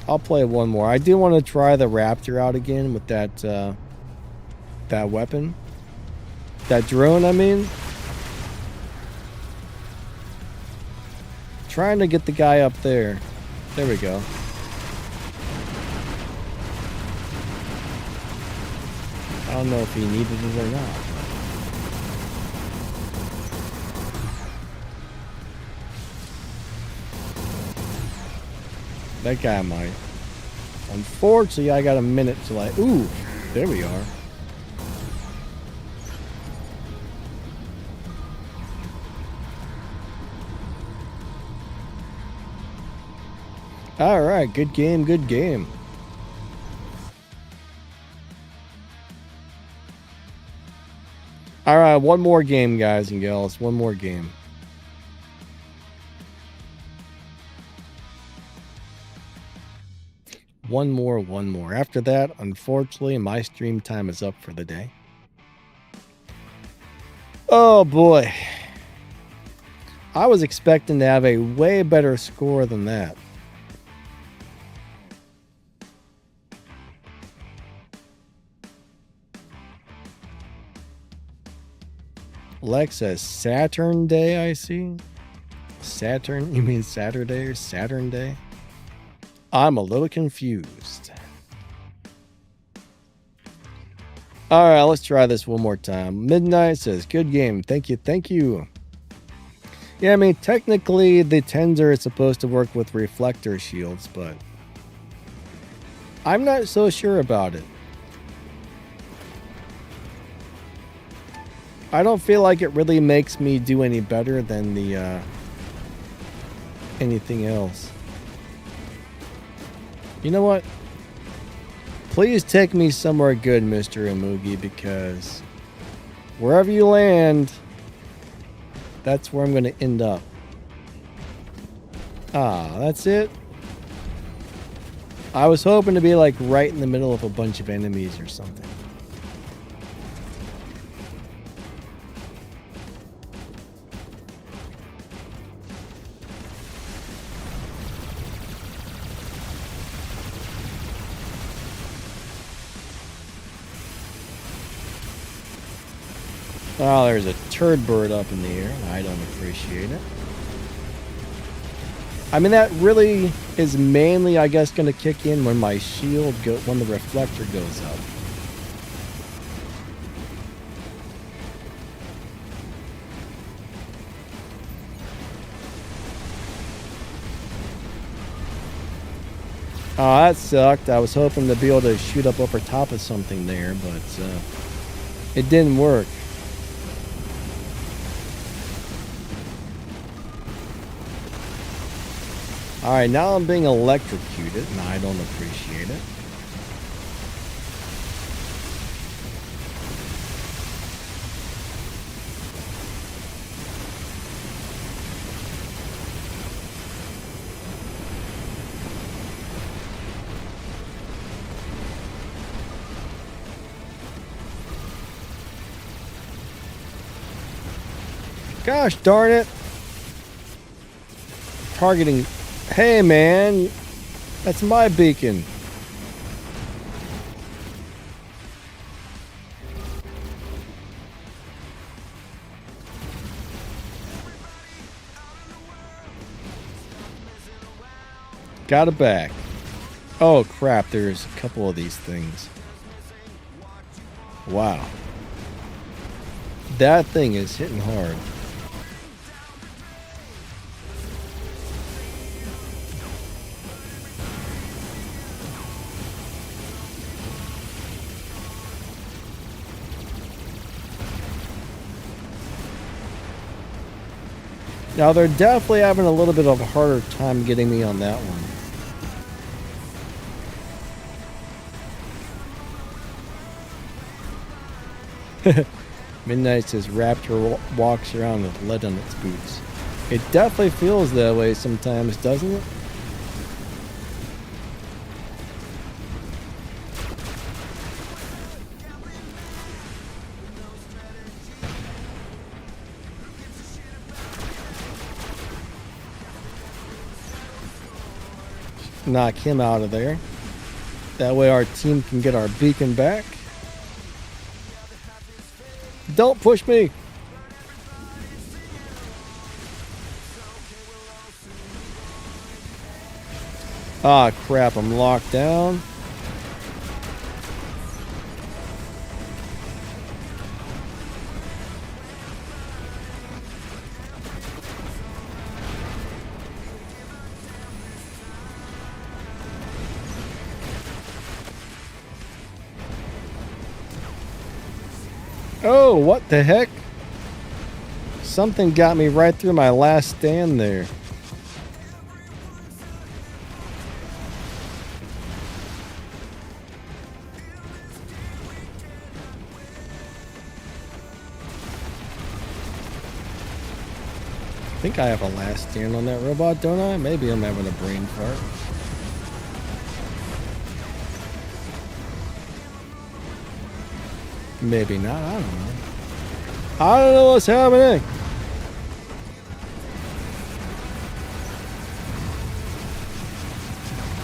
I'll play one more. I do want to try the Raptor out again with that that weapon. That drone, I mean. Trying to get the guy up there. There we go. I don't know if he needed it or not. That guy might. Unfortunately, I got a minute to like... Ooh, there we are. All right, good game, good game. All right, one more game, guys and gals. One more game. One more. After that, unfortunately, my stream time is up for the day. Oh, boy. I was expecting to have a way better score than that. Lex says Saturn Day, I see. Saturn? You mean Saturday or Saturn Day? I'm a little confused. All right, let's try this one more time. Midnight says, good game. Thank you. Yeah, I mean, technically the Tensor is supposed to work with reflector shields, but I'm not so sure about it. I don't feel like it really makes me do any better than the anything else. You know what? Please take me somewhere good, Mr. Imugi, because wherever you land, that's where I'm going to end up. Ah, that's it? I was hoping to be like right in the middle of a bunch of enemies or something. Oh, there's a turd bird up in the air. I don't appreciate it. I mean, that really is mainly, I guess, going to kick in when my shield when the reflector goes up. Oh, that sucked. I was hoping to be able to shoot up over top of something there, but it didn't work. Alright, now I'm being electrocuted, and I don't appreciate it. Gosh darn it! Targeting. Hey man, that's my beacon. Got it back. Oh crap, there's a couple of these things. Wow. That thing is hitting hard. Now they're definitely having a little bit of a harder time getting me on that one. Midnight says Raptor walks around with lead on its boots. It definitely feels that way sometimes, doesn't it? Knock him out of there. That way our team can get our beacon back. Don't push me! Ah, crap, I'm locked down. Oh, what the heck? Something got me right through my last stand there. I think I have a last stand on that robot, don't I? Maybe I'm having a brain fart. Maybe not, I don't know. I don't know what's happening.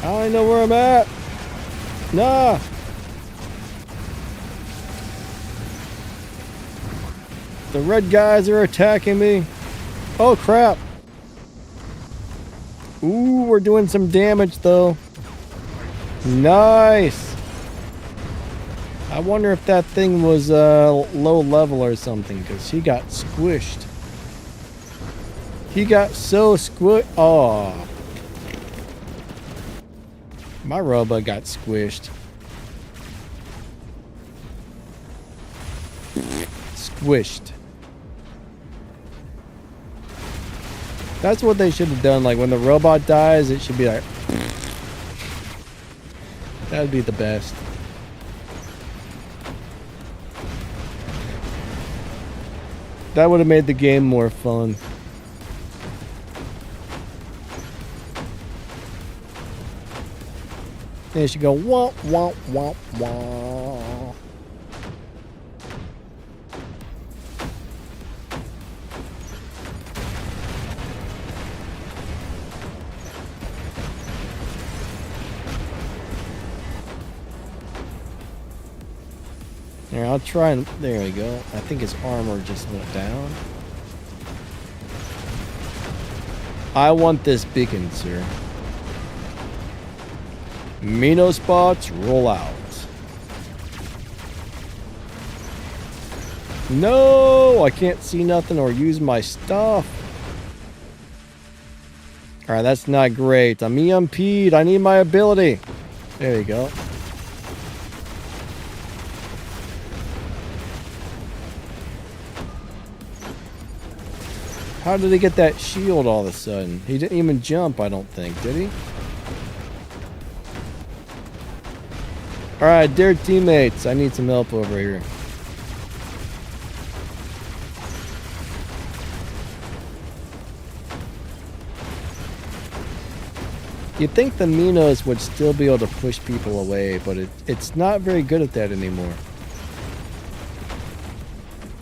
I don't know where I'm at. Nah. The red guys are attacking me. Oh crap. Ooh, we're doing some damage though. Nice. I wonder if that thing was low level or something, because he got squished. He got so squished. Oh. My robot got squished. Squished. That's what they should have done. Like when the robot dies, it should be like... That'd be the best. That would have made the game more fun. And it should go wah wah wah wah. Here, I'll try and... There we go. I think his armor just went down. I want this beacon, sir. Mino spots, roll out. No! I can't see nothing or use my stuff. Alright, that's not great. I'm EMP'd. I need my ability. There you go. How did he get that shield all of a sudden? He didn't even jump, I don't think, did he? Alright, dear teammates, I need some help over here. You'd think the Minos would still be able to push people away, but it's not very good at that anymore.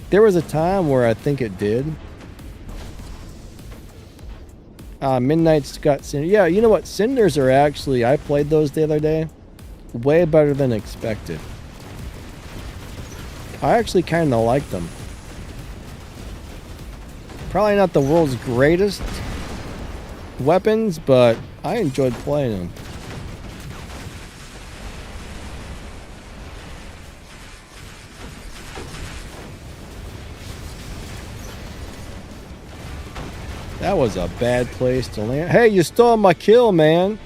There was a time where I think it did. Midnight's got Cinder. Yeah, you know what? Cinders are actually... I played those the other day. Way better than expected. I actually kind of like them. Probably not the world's greatest weapons, but I enjoyed playing them. That was a bad place to land. Hey, you stole my kill, man.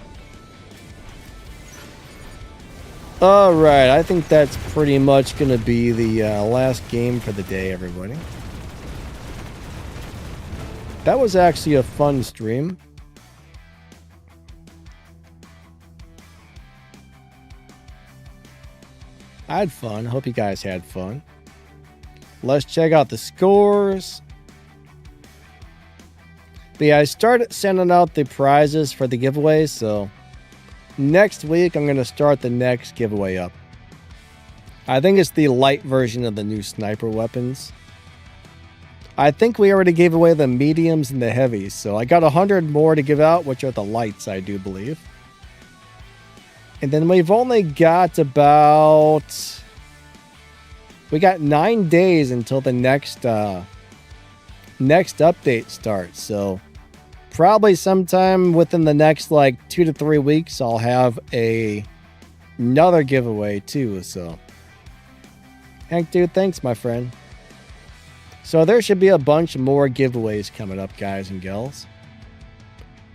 Alright, I think that's pretty much going to be the last game for the day, everybody. That was actually a fun stream. I had fun. Hope you guys had fun. Let's check out the scores. But yeah, I started sending out the prizes for the giveaways, so next week I'm going to start the next giveaway up. I think it's the light version of the new sniper weapons. I think we already gave away the mediums and the heavies, so I got 100 more to give out, which are the lights, I do believe. And then we've only got about... We got 9 days until the next update starts, so probably sometime within the next like 2 to 3 weeks I'll have another giveaway too. So Hank, dude, thanks, my friend. So there should be a bunch more giveaways coming up, guys and gals.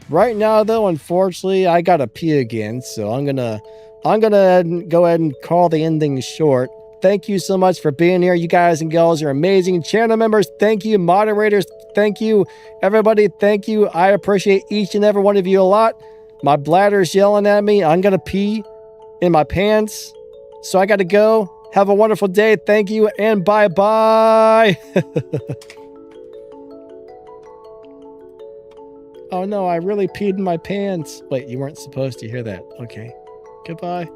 Right now though, unfortunately, I gotta pee again, so I'm gonna go ahead and call the ending short. Thank you so much for being here. You guys and gals are amazing. Channel members, thank you. Moderators, thank you. Everybody, thank you. I appreciate each and every one of you a lot. My bladder's yelling at me. I'm going to pee in my pants. So I got to go. Have a wonderful day. Thank you and bye-bye. Oh no, I really peed in my pants. Wait, you weren't supposed to hear that. Okay. Goodbye.